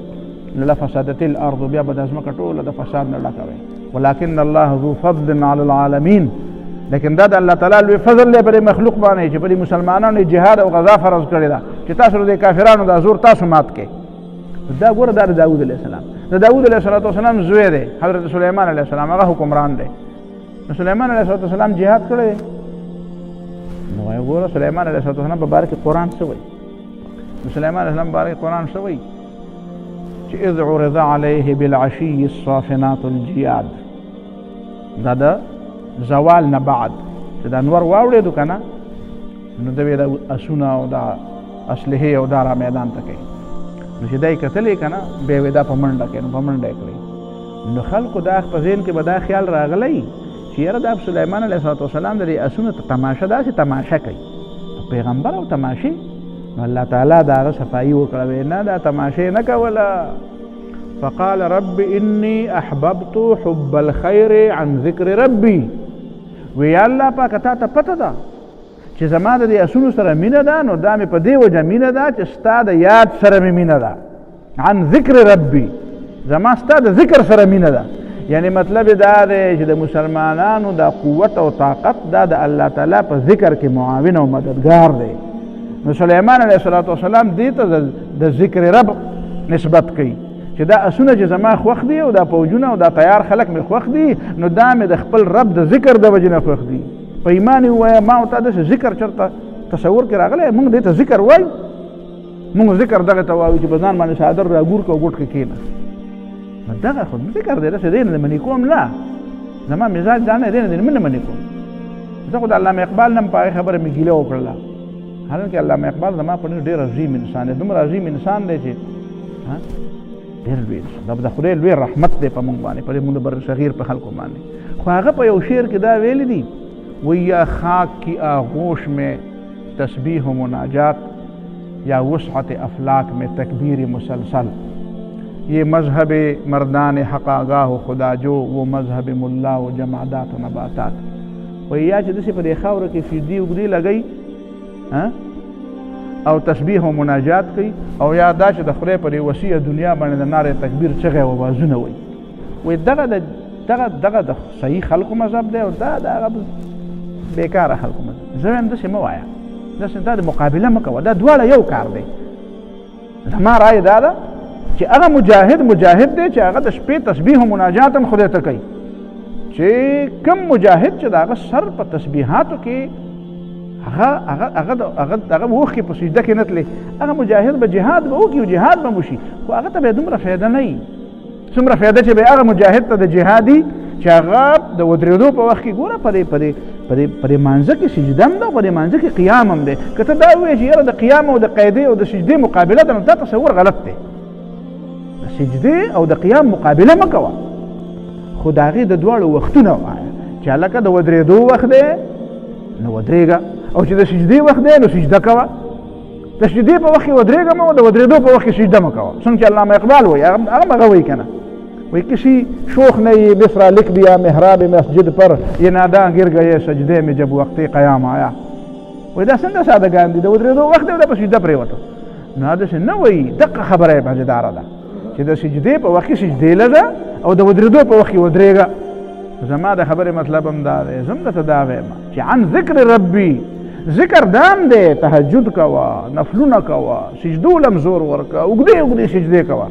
A: نو لفسدت الارض، بیا به دا ځمکه ټوله د فساد نه ډکوي. ولکن الله ذو فضل علی العالمین، لیکن دا د الله تعالی لوی فضل دی پر مخلوق باندې چې پر مسلمانانو جهاد او غزا فرض کړی ده چې تاسو د کافرانو دا زور تاسو مات کړئ. دا ګوره دا د داود علیه السلام، د داود علیه السلام زوی دی، حضرت سلیمان علیه السلام هغه حکمران دی. نو سلیمان علیه السلام جهاد کړی دی. نو وایي ګوره سلیمان علیه السلام په باره کې قرآن څه وایي؟ نو سلیمان علیه السلام باره کې قرآن څه وایي؟ چې اذ عرض علیه بالعشي الصافنات الجیاد، دا د زوال نه بعد چې دا انور واوړېدو که نه، نو دوی د اسونه او دا اسلحې او دا را میدان ته کوي. نو چې دا یې کتلې که نه، بیا یې دا په منډه کوي، نو په منډه یې کړی. نو خلکو دا په ذهن کې به دا خیال راغلی چې یاره دا سلیمان علیه السلام د دې اسونو ته تماشه داسې تماشه کوي، پیغمبر او تماشې. نو الله تعالی د هغه صفایي وکړه، ویې نه دا تماشې نه کوله. فقال رب انی احببت حب الخیر عن ذکر ربی، وی یا الله پاکه تا ته پته ده چې زما د دې اسونو سره مینه ده، نو دا مې په دې وجه مینه ده چې ستا د یاد سره مې مینه ده. عن ذکر ربی، زما ستا د ذکر سره مینه ده. یعنی مطلب دا دی چې د مسلمانانو دا قوت او طاقت دا د الله تعالی په ذکر کې معاون او مددگار دی. نو سلیمان علیه السلام دې ته د ذکر رب نسبت کوي چې دا اسونه چې زما خوښ دي او دا پوجونه او دا تیار خلک مې خوښ دي، نو دا مې د خپل رب د ذکر د وجې نه خوښ دي. په ایمان یې ووایه ما او تا داسې ذکر چېرته تصور کې راغلی، موږ دې ته ذکر وایو، موږ ذکر دغه ته وایو چې په ځان باندې څادر راګور کړه او ګوټ کې کښېنه. نو دغه خو ذکر دی، داسې دی نه منې کوم، نه زما مزاج دا نه دی، نه نه منې کوم. زه خو د علامه اقبال نه هم په هغې خبره مې ګیله وکړله، حالانکه علامه اقبال زما په ډېر عظیم انسان دی، دومره عظیم انسان دی چې ډېر لوی انسان، د خدای لوی رحمت دی په موږ باندې، په دې موږ بر صغیر په خلکو باندې. خو هغه په یو شعر کې دا ویلی دي، وی یا خاک کی آغوش میں تسبیح و مناجات، یا وسعت افلاک میں تکبیر مسلسل، یہ مذہب مردان حق آگاہ و خدا جو، وہ مذہب ملا و جمادات و نباتات. وی یا چې داسې په دې خاوره کې سیدي اوږدې لګئ او تسبیح و مناجات کوي، او یا دا چې د خدای په دې وسیع دنیا باندې د نارې تکبیر چغې او اوازونه وایي. وایي دغه د صحیح خلکو مذهب دی او دا د هغه بیکاره خلکو مذهب. زه وایم داسې مه وایه، داسې دا د مقابله مه کوه، دا دواړه یو کار دی. زما رایه دا ده چې هغه مجاهد دی چې هغه د شپې تسبیح و مناجات هم خدای ته کوي، چې کم مجاهد چې د هغه سر په تسبیحاتو کې هغه اوښکې په سجده کې نه تلې، هغه مجاهد به جهاد به وکړي او جهاد به وشي، خو هغه ته به یې دومره فایده نه وي څومره فایده چې به هغه مجاهد ته د جهادي چې هغه د ودرېدو په وخت کې ګوره پرې مانځه کې سجده هم ده او پرې مانځه کې قیام هم دی. که ته دا ووایې چې یاره د قیام او د قیدې او د سجدې مقابله ده، نو دا تصور غلط دی. د سجدې او د قیام مقابله مه کوه، خو د هغې د دواړو وختونه ووایه چې هلکه د ودرېدو وخت دی نو ودرېږه، او چې د سجدې وخت دی نو سجده کوه. د سجدې په وخت کې ودرېږه مه، او د ودرېدو په وخت کې سجده مه کوه. څنګه چې علامه اقبال وایي، هغه وایي که نه، وہی کسی شوخ نے یہ مصرع لکھ دیا محراب مسجد پر، یہ ناداں گر گئے سجدے میں جب وقت قیام آیا. وہی دا څنګه سادهګان دي، د ودرېدو وخت دی، دا په سجده پرېوته. نو داسې نه وایي، دقه خبره یې مزیداره ده چې د سجدې په وخت کې سجدې لږه او د ودرېدو په وخت کې ودرېږه. زما د خبرې مطلب هم دا دی، زه هم درته دا وایم چې عن ذکر ربي، ذکر دام دی، تهجد کوه، نفلونه کوه، سجدو لم زور ورکه، اوږدې اوږدې سجدې کوه.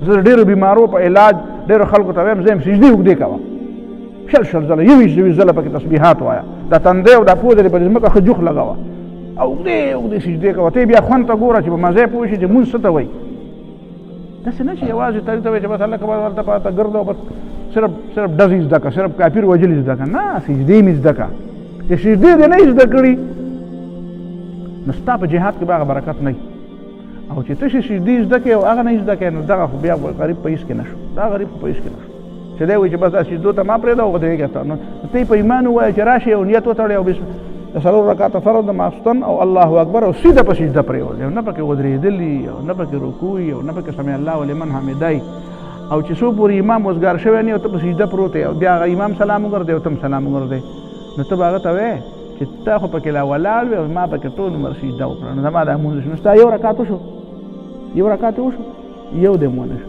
A: زه ډېرو بیمارو په علاج ډېرو خلکو ته وایم، زه یم سجدې اوږدې کوه، شل ځله، یویشت ځله پکې تسبیحات وایه، دا تندی او دا پوزه دې په ځمکه ښه جوخ لګوه او اوږدې اوږدې سجدې کوه. ته بیا خوند ته ګوره چې په مزه یې پوه شي چې مونځ څه ته وایي. داسې نه چې یوازې ته ته وایي چې بس هلکه بس هلته پاته ګرځه او بس صرف ډزې زده کړه، صرف کافر وجل زده کړه. نه، سجدې مې زده کړه. چې سجدې دې نه زده کړي نو ستا په جهاد کې به هغه برکت نه وي. او چې ته سجدې زده کړې او هغه نه زده کړې، نو دغه خو بیا غریب په هېڅ کې نه شو، دا غریب په هېڅ کې نه شو چې دی وایي چې بس دا سجدو ته ما پرېږده او ودرېږه ته. نو ته یې په ایمان ووایه چې راشې او نیت وتړې او د څلور رکعته فرض د ماسخوتن او الله اکبر او سیده په سجده پرېوځې، او نه پکې ودرېدلي او نه پکې رکوع او نه پکې سمع الله ولمن حمدی. او چې څو پورې امام وزګار شوی نه او ته په سجده پروت یې او بیا هغه امام سلام وګرځې او ته هم سلام وګرځې، نو ته به هغه ته وایې چې ته خو پکې لا ولاړ وې او ما پکې ټول عمر سجده وکړه، نو زما دا لمونځ نو ستا یو رکعت وشو، یو رکعت وشو، یو دې ونه شو.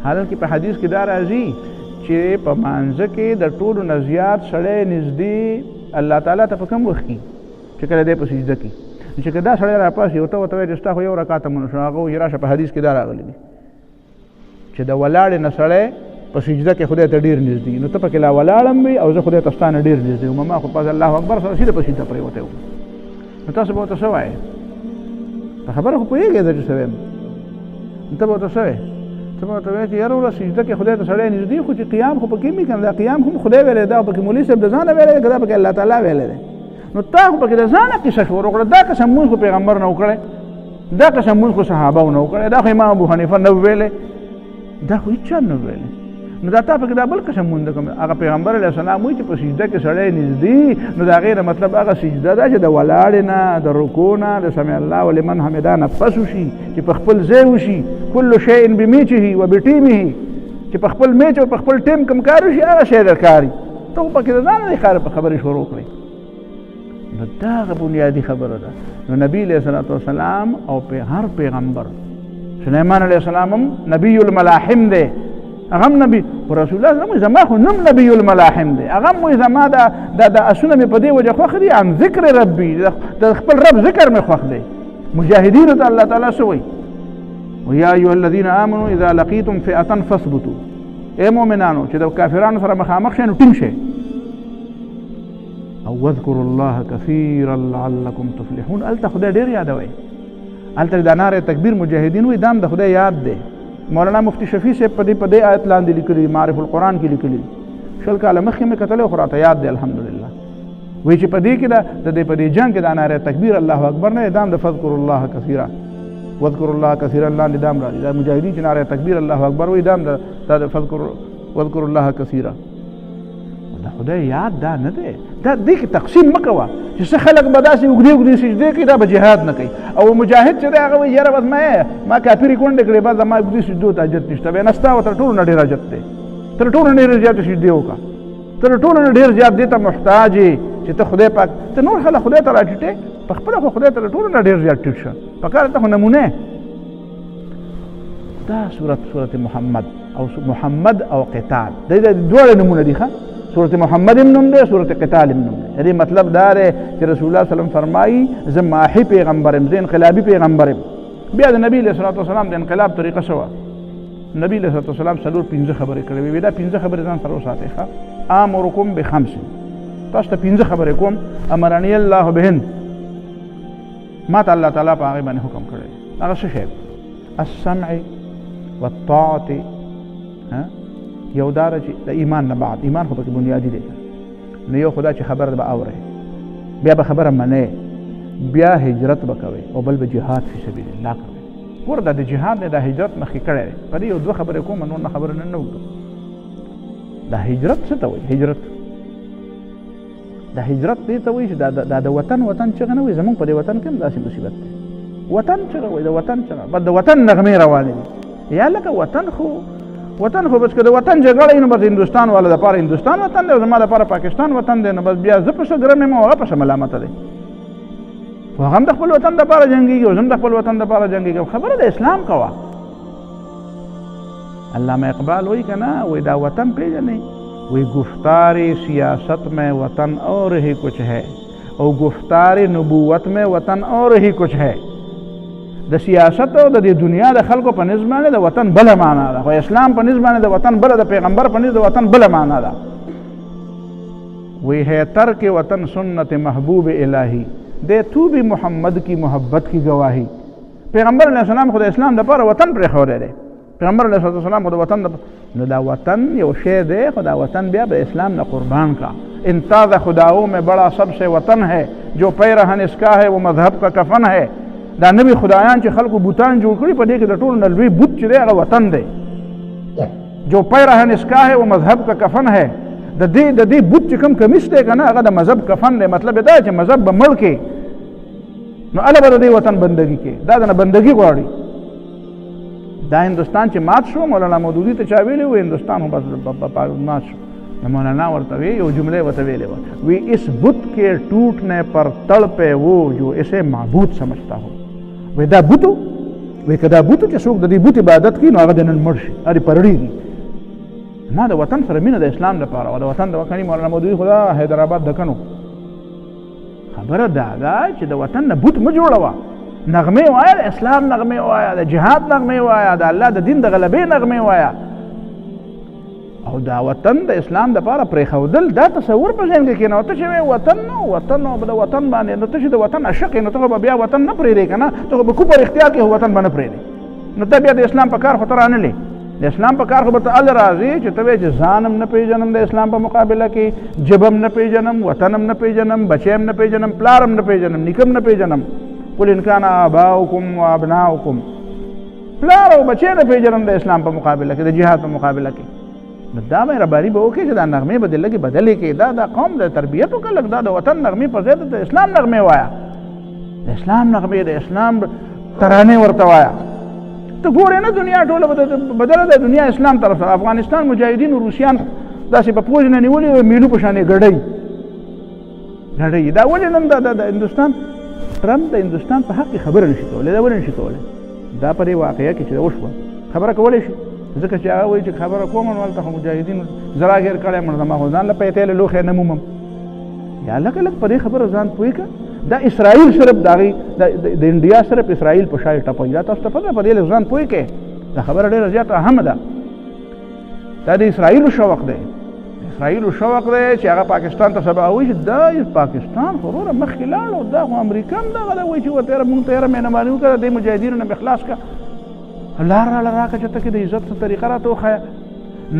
A: حالانکه په حدیث کې دا راځي چې په مانځه کې د ټولو نه زیات سړی نږدې الله تعالی ته په کوم وخت کې چې کله دی په سجده کې، چې که دا سړی راپاسي او ته ورته وایې چې ستا خو یو رکعت هم ونه شو، هغه وایي راشه په حدیث کې دا راغلی دی چې د ولاړې نه سړی په سجده کې خدای ته ډېر نږدې، نو ته پکې لا ولاړ هم وي او زه خدای ته ستا نه ډېر نږدې وم، ما خو پس الله اکبر سره سیده په سجده پرېوتی وم. نو تاسو به ورته څه وایې؟ په خبره خو پوهېږئ زه چې څه وایم. نو ته به ورته څه وایې؟ ته به ورته وایې چې یاره وروره سجده کې خدای ته سړی نږدې، خو چې قیام خو پکې مې که نه، دا قیام هم خدای ویلی دا پکې مولوي صاحب د ځانه ویلی دی که دا پکې الله تعالی ویلی دی. نو تا خو پکې د ځانه قصه شروع کړه، دا قسم مونځ خو پیغمبر نه و کړی، دا قسم مونځ خو صحابهو نه و کړی، دا خو امام ابو حنیفه نه و ویلی، دا خو هېڅ چا نه ویلی. نو دا تا پکې دا بل قسم مونځ کوم. هغه پیغمبر علیه السلام وایي چې په سجده کې سړی نږدې، نو د هغې نه مطلب هغه سجده ده چې د ولاړې نه، د رکوع نه، د سمع الله ولمن حمده نه پس وشي، چې په خپل ځای وشي. کل شیء بمیچه و بټیمه، چې په خپل میچ او په خپل ټیم کوم کار وشي هغه شی در کاري. ته خو پکې د ځانه د ښکاره په خبرې شروع کړئ. نو دا هغه بنیادي خبره ده. نو نبي علیه الصلاة والسلام او هر پیغمبر، سلیمان علیه السلام هم نبی الملاحم دی، هغه هم نبی، خو رسول الله صلی الله علیه وسلم زما خو نوم نبی الملاحم دی، هغه هم وایي زما دا اسونه مې په دې وجه خوښ دي، عن ذکر ربي، د خپل رب ذکر مې خوښ دی. مجاهدینو ته الله تعالی څه وایي؟ ویا ایها الذین آمنوا اذا لقیتم فئة فاثبتوا، ای مؤمنانو چې د کافرانو سره مخامخ شئ نو ټینګ شئ. او واذکروا الله کثیرا لعلکم تفلحون، هلته خدای ډېر یادوئ، هلته د نعره تکبیر مجاهدین وایي دا هم د خدای یاد دی. مولانا مفتی شفیع صاحب په دې آیت لاندې لیکلي، معرف القرآن کې لیکلي، 20 کاله مخکې مې کتلی خو راته یاد دی الحمدلله. وایي چې په دې کې په دې جنګ کې د نعره تکبیر الله اکبر نه دا هم د فذکروا الله کثیرا، واذکروا الله کثیرا لاندې دا هم راځي، دا مجاهدین چې نعره تکبیر الله اکبر وایي دا هم د واذکروا الله کثیرا. دا خدای یاد دا نه دی، دا دې کې تقسیم مه کوه چې څه خلک به داسې اوږدې اوږدې سجدې کوي، دا به جهاد نه کوي. او مجاهد چې دی هغه وایي یاره بس ما کافرې کونډې کړې، بس زما اوږدې سجدو ته حاجت نشته. بیا نه ستا تر ټولو نه ډېر حاجت دی، تر ټولو نه ډېر زیاتې سجدې وکړه، تر ټولو نه ډېر زیات دې ته محتاج یې چې ته خدای پاک، ته نور خلک خدای ته راټیټې، په خپله خو خدای ته له ټولو نه ډېر زیات ټیټ شه، په کار ته خو نمونه. دا سورت محمد او محمد او قتال دا دواړه نمونه دي. ښه، سورت محمد هم نوم دی، سورت قتال هم نوم دی. یعنې مطلب دا دی چې رسول الله صلی الله علیه وسلم فرمایي زه ماحي پیغمبر یم، زه انقلابي پیغمبر یم. بیا د نبي علیه الصلاة والسلام د انقلاب طریقه څه وه؟ نبي علیه الصلاة والسلام 4-5 خبرې کړې وې، دا 5 خبرې ځان سره وساتئ. ښه، آمرکم ب5، تاسو ته 5 خبرې کوم، امرني الله بهن، ما ته الله تعالی په هغې باندې حکم کړی. هغه څه شی؟ السمع والطاعة یو دا چې د ایمان نه بعد ایمان خو پکې بنیادي دی نو یو خدا چې خبره به اورئ بیا به خبره منئ بیا هجرت به کوئ او بل به جهاد فی سبیل الله کوئ ګوره دا د جهاد نه د هجرت مخکې کړی دی په دې یو دوه خبرې کوم نور نه خبره نه وکړو دا هجرت څه ته وایي هجرت دا هجرت دې ته وایي چې دا د وطن چغه نه وایي زمونږ په دې وطن کې هم داسې مصیبت دی وطن چغه وایي د وطن چغه بس د وطن نغمې روانې دي یا لکه وطن خو بس که د وطن جګړه وي نو بس هندوستان والا دپاره هندوستان وطن دی او زما دپاره پاکستان وطن دی نو بس بیا زه پسې ګرم یم او هغه پسې ملامته دی هغه هم د خپل وطن دپاره جنګېږي او زه هم د خپل وطن دپاره جنګېږم خبره د اسلام کوه علامہ اقبال وایي که نه وایي دا وطن پېژنئ وایي گفتار سیاست میں وطن اور ہی کچھ ہے او گفتار نبوت میں وطن اور ہی کچھ ہے د سیاست او د دنیا د خلکو په نسبت باندې د وطن بل معنا ده خو اسلام په نسبت باندې د وطن بل د پیغمبر په نسبت د وطن بل معنا ده وی ہے ترک وطن سنت محبوب الہی دے تو بھی محمد کی محبت کی گواہی پیغمبر علیہ السلام خود اسلام د پاره وطن پر خوره ده پیغمبر علیہ السلام خود وطن نو دا وطن یو شی ده خدا وطن بیا به اسلام نه قربان کا انتاز خداؤں میں بڑا سب سے وطن ہے جو پیرہن اس کا ہے وہ مذہب کا کفن ہے دا نبی خدایان چې خلکو بوتان جوړ کړي په دې کې د ټولو نه لوی بوت چې دی هغه وطن دی جو پیرہن اس کا ہے وہ مذہب کا کفن ہے د دې بوت چې کوم کمیس دی که نه هغه د مذهب کفن دی مطلب دا چې مذهب به مړ کې نو هله به د دې وطن بندګي کې دا د نه بندګي غواړي دا ہندوستان چې مات شو مولانا مودودي ته چا ویلي و ہندوستان هم بس مات شو مولانا ورته وی یو جمله ورته ویلې وه وی اس بت کے ٹوٹنے پر تڑپے وہ جو اسے معبود سمجھتا ہو وی دا بوتو وی که دا بوتو چې څوک د دې بوت عبادت کوي نو هغه د نن مړ شي هغې پرړېږي ما د وطن سره مینه د اسلام دپاره وه د وطن د وکني مولانا مودودي خو دا حیدرآباد دکنو خبره دا ده چې د وطن نه بوت مه جوړوه نغمې وایه د اسلام نغمې وایه د جهاد نغمې وایه د الله د دین د غلبې نغمې وایه او دا وطن د اسلام دپاره پرېښودل دا تصور په ذهن کې کېنه ته چې وایې وطن نو د وطن باندې نو ته چې د وطن عاشق یې نو ته به بیا وطن نه پرېږدې که نه ته خو به کوپر اختیار کې وطن به نه پرېږدې نو ته بیا د اسلام په کار خو ته رانلې د اسلام په کار خو به ته هله راځې چې ته وایې چې ځان هم نه پېژنم د اسلام په مقابله کې ژبه هم نه پېژنم وطن هم نه پېژنم بچی هم نه پېژنم پلار هم نه پېژنم نیکه هم نه پېژنم قل ان کان آباؤکم و ابناؤکم پلار او بچی نه پېژنم د اسلام په مقابله کې د جهاد په مقابله کې نو دا مهرباني به وکړي چې دا نغمې به دې لږې بدلې کړي دا قوم د تربیت وکړه لږ دا د وطن نغمې په ځای د اسلام نغمې وایه د اسلام نغمې د اسلام ترانې ورته وایه ته ګورې نه دنیا ټوله بدله ده دنیا اسلام طرف سره افغانستان مجاهدین و روسیان داسې په پوځ نه نیولي میلو په شانې ګډوي دا ولې نن د هندوستان ټرمپ د هندوستان په حق کې خبره نشي کولی دا ولې نشي کولی دا په دې واقعه کې چې وشوه خبره کولی شي ځکه چې هغه وایي چې خبره کوم نو هلته خو مجاهدینو زرا ګیر کړی مړ زما خو ځان له پیتې له لوښی نه مومم یا لږ لږ په دې خبره ځان پوه کړه دا اسرائیل صرف د هغې د انډیا صرف اسرائیل په شا یې ټپوي دا تاسو ته پته په دې لږ ځان پوه کړئ دا خبره ډېره زیاته اهمه ده دا د اسرائیلو شوق دی اسرائیلو شوق دی چې هغه پاکستان ته سبا وایي چې دا پاکستان خو وروره مخکې لاړ او دا خو امریکا هم دغه ده وایي چې ورته یاره مونږ ته یاره مهرباني وکړه دې مجاهدینو نه مې خلاص کړه لار راله راکړه چې ته کې د عزت څه طریقه راته وښیه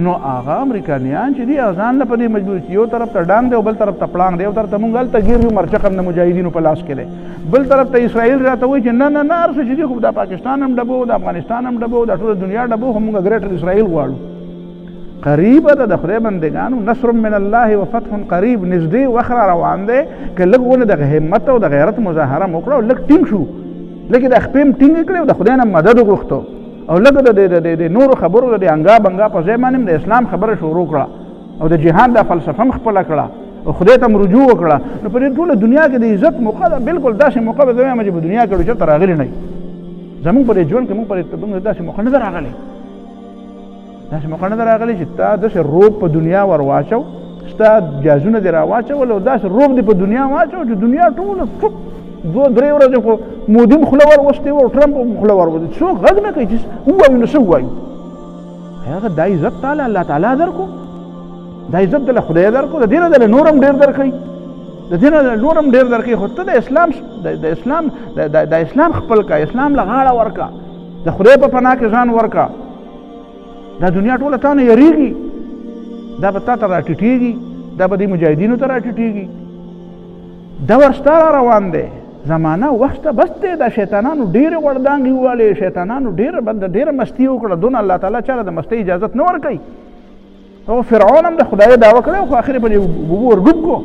A: نو هغه امریکایان چې دي ځان نه په دې مجبور چې یو طرف ته ډان دی او بل طرف ته پړانګ دی یو طرف ته مونږ هلته ګیر یو مرچق هم د مجاهدینو په لاس کې دی بل طرف ته اسرائیل راته وایي چې نه هر څه چې دي خو دا پاکستان هم ډبو د افغانستان هم ډبو د ټوله دنیا ډبو خو مونږ ګریټر اسرائیل غواړو قریبه ده د خدای بندګانو نصر من الله و فتح قریب نږدې وخت را روان دی که لږ ونه دغه همت او د غیرت مظاهره مو وکړه او لږ ټینګ شو لږ د خپې هم ټینګ کړې او د خدای نه مدد وغوښتو او لږ د نورو خبرو د انګا بنګا په ځای باندې د اسلام خبره شروع کړه او د جهاد د فلسفه هم خپله کړه او خدای ته رجوع وکړه نو په دې ټوله دنیا کې د عزت موقع ده بالکل داسې موقع به زه وایم چې په دنیا کې چېرته راغلي نه وي زمونږ په دې ژوند کې مونږ په داسې موقع نه ده راغلی داسې موقع نه ده راغلی چې تا داسې روب په دنیا ور واچو ستا جازونه دې را واچول او داسې روب دې په دنیا واچو چې دنیا ټوله چوپ 2-3 ورځې خو مودي هم خوله ور وستې و او ټرمپ هم خوله ور وستې څوک غږ نه کوي چې ووایو نو څه ووایو هغه دا عزت تعالی الله تعالی درکو دا عزت دله خدای درکو د دې نه دله نور هم ډېر درکوي د دې نه نور هم ډېر درکوي خو ته د اسلام خپل کا اسلام له غاړه ورکا د خدای په پناه کې ځان ورکا دا دنیا ټوله تا نه یریږي دا به تا ته راټیټېږي، دا به دې مجاهدینو ته راټیټېږي. دور ستا را روان دی، زمانه وخت بس دی. دا شیطانانو ډېرې غړدانګې ووالې، شیطانانو ډېره مستي وکړه، دونه الله تعالی چاله د مستۍ اجازت نه ورکوي. او فرعون هم د خدای دعوه کړی خو اخر په دې اوبو ورډوب کړو.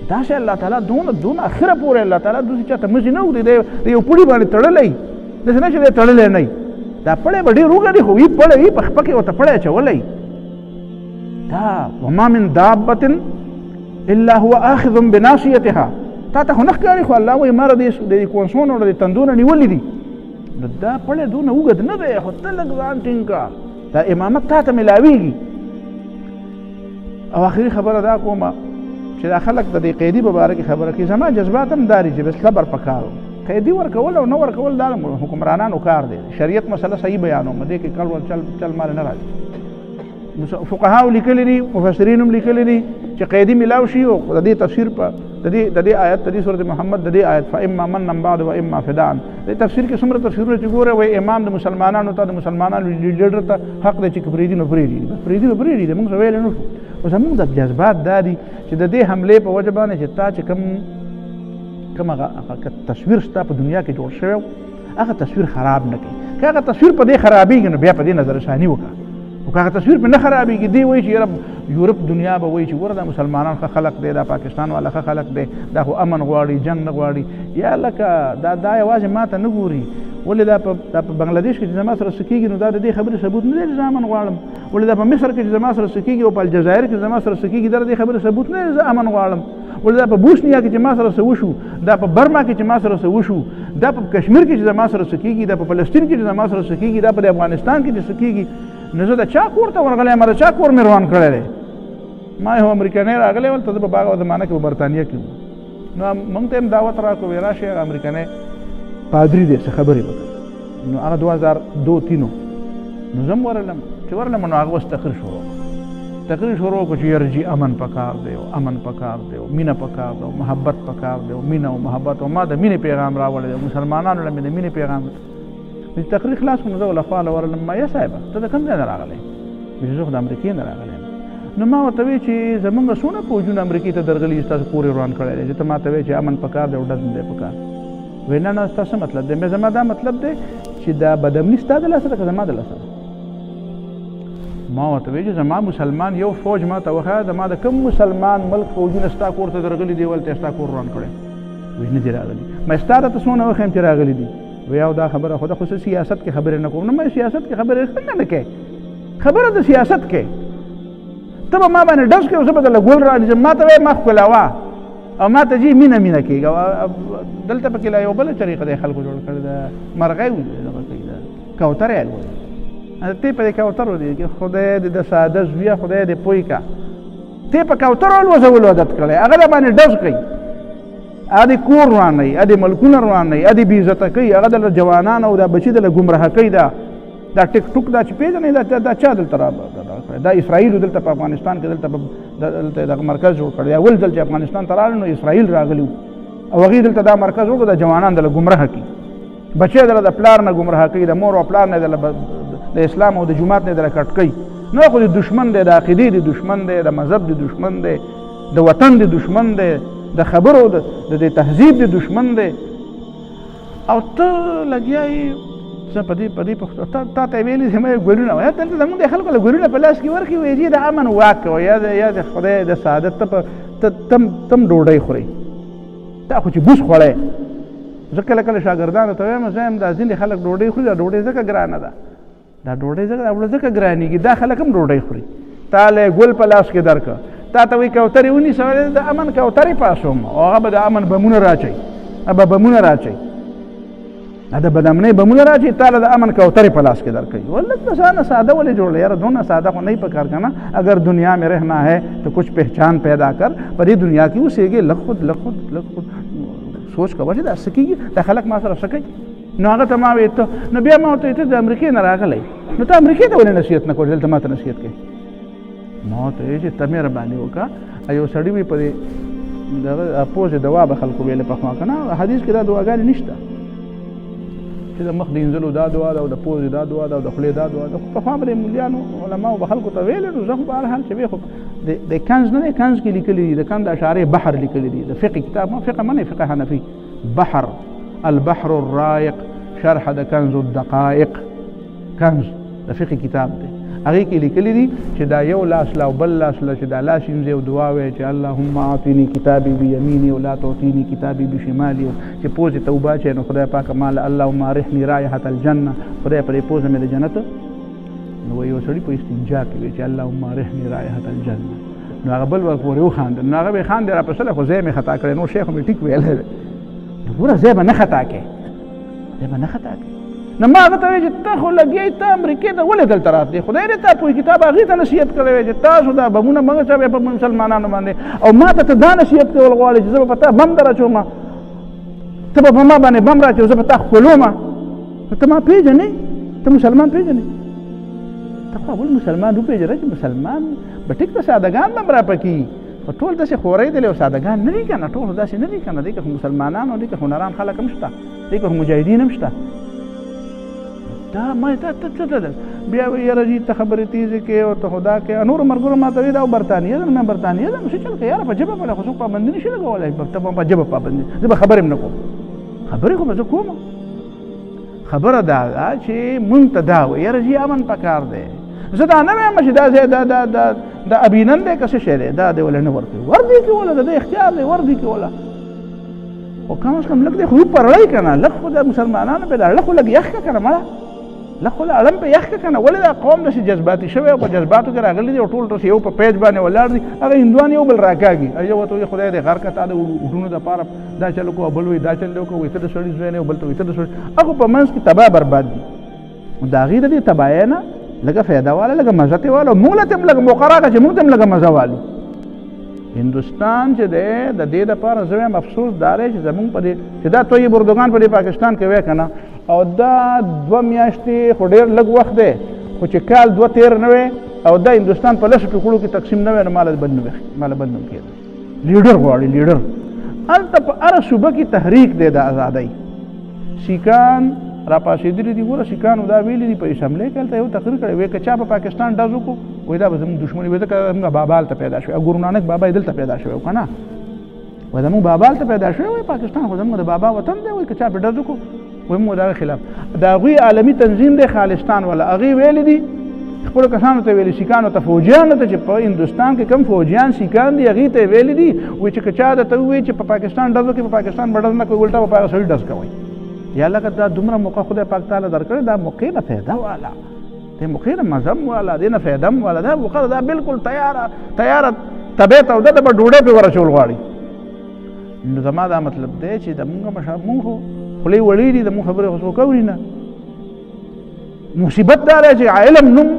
A: داسې الله تعالی دونه اخره پورې الله تعالی داسې چاته مزي نه وکړي، د یو پوړي باندې تړلی، داسې نه چې دی تړلی نه وي. دا پړی به ډېر اوږه دی خو وي پړی وي، په خپه کې ورته پړی اچولی. دا وما من دابة الا هو آخذ بناصيتها. تا ته خو نه ښکاري خو الله وایي ما د کونسونو او د تندونه نیولي دي. نو دا پړی دونه اوږد نه دی خو ته لږ ځان ټینګ کړه، دا امامت تا ته میلاویږي. او آخري خبره دا کومه چې دا خلک د دې قیدي په باره کې خبره کوي، زما جذبات هم داري چې بس صبر پکار و. قیدي ورکول او نه ورکول دا حکمرانانو کار دی. شریعت مسله صحیح بیانوم، دې کې کل چل مال نه راځي. فقهاو لیکلي دي، مفسرین هم لیکلي دي چې قیدي ملاو شي او د دې تفسیر په د دې آیت د دې سورۃ محمد د دې آیت فاما من بعد و اما فدان د تفسیر کې څومره تفسیرونه چې ګوره وای امام د مسلمانانو ته د مسلمانانو لیډر ته حق دی چې پریدي نو پریدي موږ ویل نو. او زموږ د جذبات دادي چې د دې حملې په وجه باندې چې تا چې کوم هغه تصویر شته په دنیا کې جوړ شوی هغه تصویر خراب نه کړي. که هغه تصویر په دې خرابېږي نو بیا په دې نظر ثاني وکړه. او که هغه تصویر په نه خرابېږي دی وایي چې یورپ دنیا به وایي چې ګوره دا مسلمانان ښه خلق دی، دا پاکستان والا ښه خلق دی، دا خو امن غواړي جنګ نه غواړي. یا لکه دا یوازې ما ته نه ګوري، ولې دا په بنګلادیش کې چې زما سره څه کېږي نو دا د دې خبرې ثبوت نه دی چې زه امن غواړم. ولې دا په مصر کې چې زما سره څه کېږي او په الجزایر کې چې زما سره څه کېږي دا د دې خبرې ثبوت نه دی چې زه امن غواړم. ولې دا په بوسنیا کې چې ما سره څه وشو، دا په برما کې چې ما سره څه وشو، دا په کشمیر کې چې زما سره څه کېږي، دا په فلسطین کې چې زما سره څه کېږي، دا په افغانستان کې چې څه کېږي، نو زه د چا کور ته ورغلی یم، د چا کور مې روان کړی دی. ما یو امریکنی راغلی ولته زه په هغه زمانه کې په برطانیه کې وم. نو موږ ته هم دعوت راکړو وایي راشئ هغه امریکنی پادري دی څه خبرې وکړي. نو هغه 2002-3 نو زه هم ورغلم. چې ورغلم نو هغه اوس تقریر شروع کړو چې یرجي امن پکار دی او امن پکار دی او مینه پکار دی او محبت پکار دی او مینه او محبت. او ما د مینې پیغام راوړی دی، مسلمانانو له مې د مینې پیغام. چې تقریر خلاص کړو نو زه له خواله ورغلم. ما یا صاحبه ته د کوم ځای نه راغلی؟ چې زه خو د امریکې نه راغلی یم. نو ما ورته وایي چې زمونږ څونه فوجونه امریکې ته درغلي ستاسو کور یې روان کړی دی، چې ته ما ته وایي چې امن پکار دی او ډز نه دی پکار. وایي نه ستا څه مطلب دی؟ زما دا مطلب دی چې دا بدامني ستا د لاسه ده که زما د لاسه ده؟ ما ورته وایي چې زما مسلمان یو فوج ما ته وښایه، زما د کوم مسلمان ملک فوجونه ستا کور ته درغلي دي ولته ستا کور روان کړی؟ وایي نه دي راغلي. ما ستا راته څونه وښیم چې راغلي دي؟ وایي او دا خبره خو د خصوصي سیاست کې خبرې نه کوم. نه ما سیاست کې خبرې څنګه نه کوې؟ خبره د سیاست کې ته به ما باندې ډز کوې او زه به درله ګول رانیسم. ما ته وایي ما ښکلاوه او ما ته جي مینه کېږه. دلته پکې لا یو بله طریقه دی خلکو جوړ کړې ده، مرغۍ دغه کوي ده کوترې الوځي. ته په دې کوترو دی کې خدای دې د ساده زویه خدای دې پوی کا ته په کوترو الوځولو عادت کړی، هغه د باندې ډز کوي، هغه د کور روانوي، هغه د ملکونه روانوي، هغه د بېعزته کوي، هغه د جوانان او د بچي د ګمراه کوي. دا ټیک ټوک دا چې پېژنې دا چا دلته دا اسرائیلو دلته په افغانستان کې دلته دغه مرکز جوړ کړی. اول ځل چې افغانستان ته راغلل نو اسرائیل راغلي او هغوی دلته دا مرکز وکړو، د جوانان دله ګمراه کوي، بچی دله د پلار نه ګمراه کوي، د مور او پلار نه دله د اسلام او د جومات نه دله کټ کوي. نو خو د دشمن دی، د عقیدې د دشمن دی، د مذهب د دشمن دی، د وطن د دشمن دی، د خبرو د تهذیب د دشمن دی. او ته لګیا یې په دې تا ته ویلي چې ما یې ګلونه وایه دلته زمونږ د خلکو له ګلونه په لاس کې ورکړي وایي چې د امن واک کوه یا د خدای د سعادت تم ډوډۍ خورئ. تا خو چې بوس خوړی. زه کله کله شاګردانو ته وایم زه یم دا ځینې خلک ډوډۍ خوري، دا ډوډۍ ځکه ګرانه ده، دا ډوډۍ ځکه ګرانېږي، دا خلک هم ډوډۍ خوري. تا له ګل په لاس کې درکړه، تا ته وایي کوترې ونیسه، د امن کوترې پاسوم او هغه به د امن بمونه راچوي، بمونه راچوي، د بدامنۍ بمونه راچوي، تا له د امن کوترې په لاس کې درکوي. ولږ بسانه ساده ولې جوړ یاره دونه ساده خو نہیں پکار کرنا. اگر دنیا میں رہنا ہے تو کچھ پہچان پیدا کر. پر یہ دنیا کی اوسېږي لږ خود سوچ کوه چې دا څه کېږي، دا خلک ما سره څه کوي. نو هغه ته ما وایي ته نو بیا ما ورته ته د امریکې نه راغلی نو ته امریکې ته ولې نصیحت نه کوې، دلته ما ته نصیحت کوې. ما ورته وایي چې ته مهرباني وکړه. یو سړي وي په دې دغه پوزې دوا به خلکو ویلې پخوا که نه، حدیث کې دا دواګانې نشته. چې د مخ د انځلو دا دعا ده او د پوزې دا دعا ده او د خولې دا دعا ده. په خوا به د مولیانو علماو به خلکو ته ویلې نو زه خو په هر حال چې وی خو د کنز نه دی، کنز کې لیکلي دي، د کنز د اشعارې بحر لیکلي دي، د فقه کتاب ما فقه منې فقه حنفي بحر البحر الرائق شرح د کنز الدقائق، کنز د فقه کتاب دی، هغې کې لیکلي دي چې دا یو لاس له او بل لاس له چې دا لاس یمځي او دعا وایي چې اللهم اعطني کتابي بیمیني ولا تعطيني کتابي بشمالي، چې پوزې ته اوبه اچوي نو خدای پاکه مال اللهم ارحني رایحة الجنه، خدای پرې پوزه مې د جنت. نو یو سړي په استنجا کې وایي چې اللهم ارحني رایحة الجنه، نو هغه بل ورپورې وخاندل، نو هغه به یې خاندې راپسله خو ځای مې خطا کړی، نو شیخ مې ټیک ویلی دی، نو ګوره ځای به نه خطا کوې، ځای به نه خطا کوې. نو ما هغه ته وایي چې ته خو لګیا ته امریکې ته ولې دلته راتلې، خدای دې تا پوهې کتاب هغې ته نصیحت کړی وی چې تاسو دا بمونه مه اچوئ په مسلمانانو باندې، او ما ته ته دا نصیحت کول غواړې چې زه به په تا بم در اچوم، ته به په ما باندې بم را اچوې، زه به تا ښکلوم. ته ما پېژنې، ته مسلمان پېژنې، ته خو اول مسلمان وپېژنه چې مسلمان به ټیک ته سادهګان به هم راپکي، خو ټول داسې خورۍ دلې او سادهګان نه دي که نه، ټول داسې نه دي که نه، دې کې خو مسلمانان او دې کې هنران خلک هم شته، دې کې خو مجاهدین هم شته. دا ما ته څه ده بیا وایي یاره جي ته خبرې تیزې کې او ته خو دا کې، نورو ملګرو ما ته وایي دا برطانیه ده، مې برطانیه ده، نو څه چل کوې یاره په ژبه باندې خو څوک پابندي نه شي لګولی، ته په ژبه پابندي، زه به خبرې هم نه کوم، خبرې خو به زه کوم. خبره دا ده چې مونږ ته دا وایي یاره جي امن پکار دی، زه دا نه وایم چې دا ځای د ابینن دی که څه شی دی، دا دی وله نه ورکوي، وردی کې وله د ده اختیار دی، وردی کې وله، خو کم از کم لږ دی خو وپرړی که نه، لږ خو د مسلمانانو پې لږ خو لږ یخ که که نه مړه، لږ خو اړم په یخ که که نه، ولې دا قوم داسې جذباتي شوی او په جذباتو کې راغلي دي او ټول داسې یو په پیج باندې ولاړ دي، هغه هندوان یو بل راکاږي، یو ورته وایي خدای دې غر که تا د وډونو دپاره دا چل وکړو، بل وایي دا چل دې وکړو، وایي ته د سړي زوی نه یې، بل ته وایي ته د سړي، هغه په منځ کې تباه برباد دي. د هغې د دې تباهۍ نه لږه فایده واله، لږه مزه ترې واله، مونږ له ته هم لږه موقع راکړه چې مونږ ته هم لږه مزه والو. هندوستان چې دی د دې دپاره زه وایم افسوس دا دی چې زمونږ په دې چې دا طیب اردوګان په دې پاکستان کې وی که نه، او دا 2 میاشتې خو ډېر لږ وخت دی، خو چې کال 2 تېر نه وی او دا هندوستان په 10 ټوکړو کې تقسیم نه وی نو ماله بد نوم کېده. لیډر غواړي، لیډر. هلته په هره صوبه کې تحریک دی د ازادۍ، سیکان را پاسېدلي دي، ګوره سیکانو دا ویلي دي په اسمبلۍ کې، هلته یو تقریر کړی وی که چا په پاکستان ډز وکړو وایي دا به زموږ دښمني وي، ځکه زموږ بابا هلته پیدا شوی، ګورو نانک بابا یې دلته پیدا شوی و که نه، وایي زموږ بابا هلته پیدا شوی، وایي پاکستان خو زموږ د بابا وطن دی، وایي که چا پې ډز وکړو وایي موږ د هغې خلاف. د هغوی عالمي تنظیم دی خالستان والا، هغې ویلي دي خپلو کسانو ته ویلي، سیکانو ته، فوجیانو ته چې په هندوستان کې کوم فوجیان سیکان دي هغې ته یې ویلي دي، وایي چې که چا درته ووایي چې په پاکستان ډز وکړي، په پاکستان به ډز نه کوي، الټا به په هغه سړي ډز کوئ. یا لکه دا دومره موقع خدای پاک تعالی درکړې، دا موقع نه فایده والا، دې موقع نه مزه هم والا، دې نه فایده هم والا، دا موقع دا بلکل تیاره طبیع ته ده، به ډوډۍ پې ورچول غواړي. نو زما دا مطلب دی چې د مونږ مونږ خو خولې وړې دي، د مونږ خبرې خو څوک اوري نه. مصیبت دا دی چې علم نوم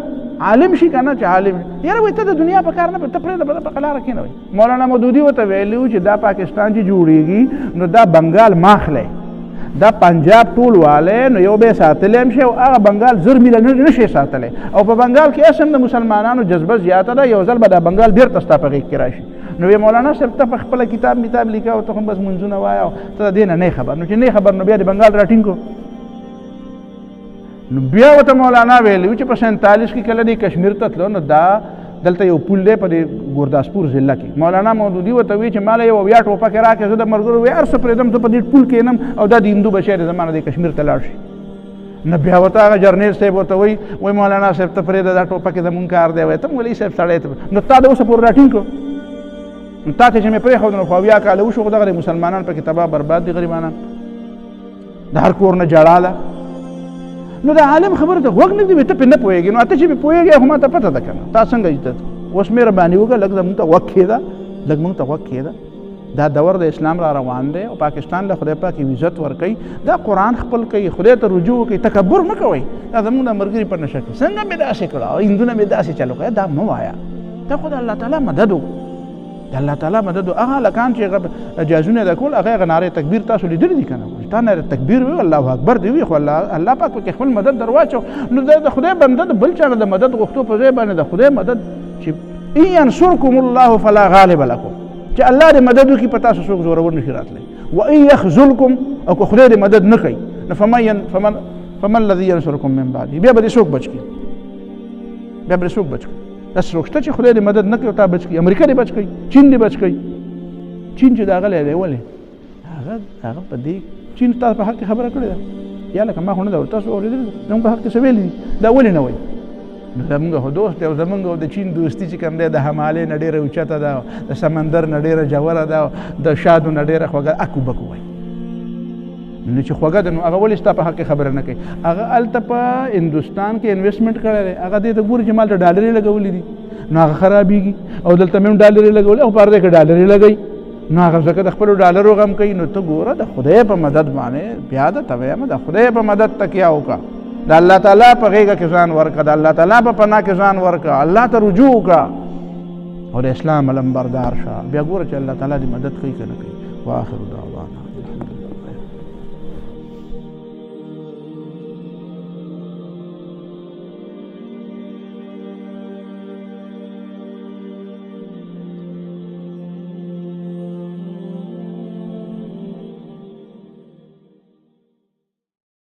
A: عالم شي که نه، چې عالم یاره وایي ته د دنیا په کار نه ته پرېږده، په قلاره کښېنوئ. مولانا مودودي ورته ویلي و چې دا پاکستان چې جوړېږي نو دا بنګال ماخلی، دا پنجاب ټول والی، نو یو به یې ساتلی هم شي او هغه بنګال 1000 میله نه شي ساتلی، او په بنګال کې اصل د مسلمانانو جذبه زیاته ده، یو ځل به دا بنګال بېرته ستا په غېږ کې راشي. نو وی مولانا صاحب ته په خپله کتاب لیکه او ته هم بس منځونه وایه او ته د دې نه نه خبر، نو چې نه خبر نو بیا د بنګال راټینګ کړو. نو بیا ورته مولانا ویلي چې په 47 کې کله دې کشمیر ته تلو نو دا دلته یو پل دی په دې ګورداسپور ضلع کې، مولانا مودودي ورته وایي چې ماله یو اویا ټوپکې راکړې، زه د ملګرو وایي هر څه پرېږدم، زه په دې پل کښېنم او دا د هندو بچی دی زما نه دې کشمیر ته لاړ شي. نو بیا ورته هغه جرنیل صاحب ورته وایي مولانا صاحب ته پرېږده دا ټوپکې زمونږ کار دی، وایي ته مولوي صاحب سړی ته، نو تا د اوسه پورې راټینګ کړو، نو تا ته چې مې پرېښود نو خو اویا کاله وشو، خو دغه مسلمانان پکې تباه برباد دي، غریبانان د هر کور نه جړا ده. نو د عالم خبره ته غوږ نه ږدي، ته پرې نه پوهېږې، نو ته چې پرې پوهېږې خو ما ته پته ده که نه، تا څنګه اوس مهرباني وکړه لږ زموږ ته غوږ کښېږده، لږ موږ ته غوږ کښېږده. دا دور د اسلام را روان دی او پاکستان له خدای پاک عزت ورکوي، دا قرآن خپل کوي، خدای ته رجوع وکړئ، تکبر مه کوئ. دا زموږ د ملګري په نشه کې څنګه مې داسې کړه او هندونه مې داسې چلو کړه، دا مه وایه، دا خو د الله تعالی مدد و، د الله تعالی مدد و. هغه هلکان چې هغه جازونه یې کول، هغه نارې تکبیر تاسو لیدلي دي که نه، تا نارې تکبیر وي الله اکبر دې وي، خو الله پاک پکې خپل مدد در واچو. نو د خدای بنده د بل چا نه د مدد غوښتو په ځای باندې د خدای مدد چې ان ینصرکم الله فلا غالب لکم، چې الله دې مدد وکړي په تاسو څوک زورور نشي راتلی، و ان یخذلکم، او که خدای دې مدد نه کوي فمن الذي ينصركم من بعده، بیا به دې څوک بچ کړي، بیا به دې څوک بچ کړي؟ داسې څوک شته چې خدای دې مدد نه کړي او تا بچ کړي؟ امریکا دې بچ کړي، چین دې بچ کړي. چین چې داغلی دی ولې هغه په دې چین تاسو په حق کې خبره کړې ده یا لکه ما خو نه ده تاسو اورېدلې ده زموږ په حق کې څه ویلي دي، دا ولې نه وایي؟ نو زموږ خو دوست دی او زموږ او د چین دوستي چې کوم دی د همالې نه ډېره اوچته ده، د سمندر نه ډېره ژوره ده، د شادو نه ډېره خوږه، اکو بکو وایي. نو چې خوږه ده نو هغه ولې ستا په حق کې خبره نه کوي؟ هغه هلته په هندوستان کې انویسټمنټ کړی دی، هغه دې ته ګوري چې مالته ډالرې لګولې دي، نو هغه خرابېږي. او دلته مې هم ډالرې لګولې او په هر ځای کې ډالرې لګوي، نو هغه ځکه د خپلو ډالرو غم کوي. نو ته ګوره د خدای په مدد باندې بیا درته وایم د خدای په مدد تکیه وکړه، د الله تعالی په غېږه کې ځان ورکړه، د الله تعالی په پناه کې ځان ورکړه، الله ته رجوع وکړه او د اسلام علمبردار شه، بیا ګوره چې الله تعالی دې مدد کوي که نه کوي. واخر دعوانا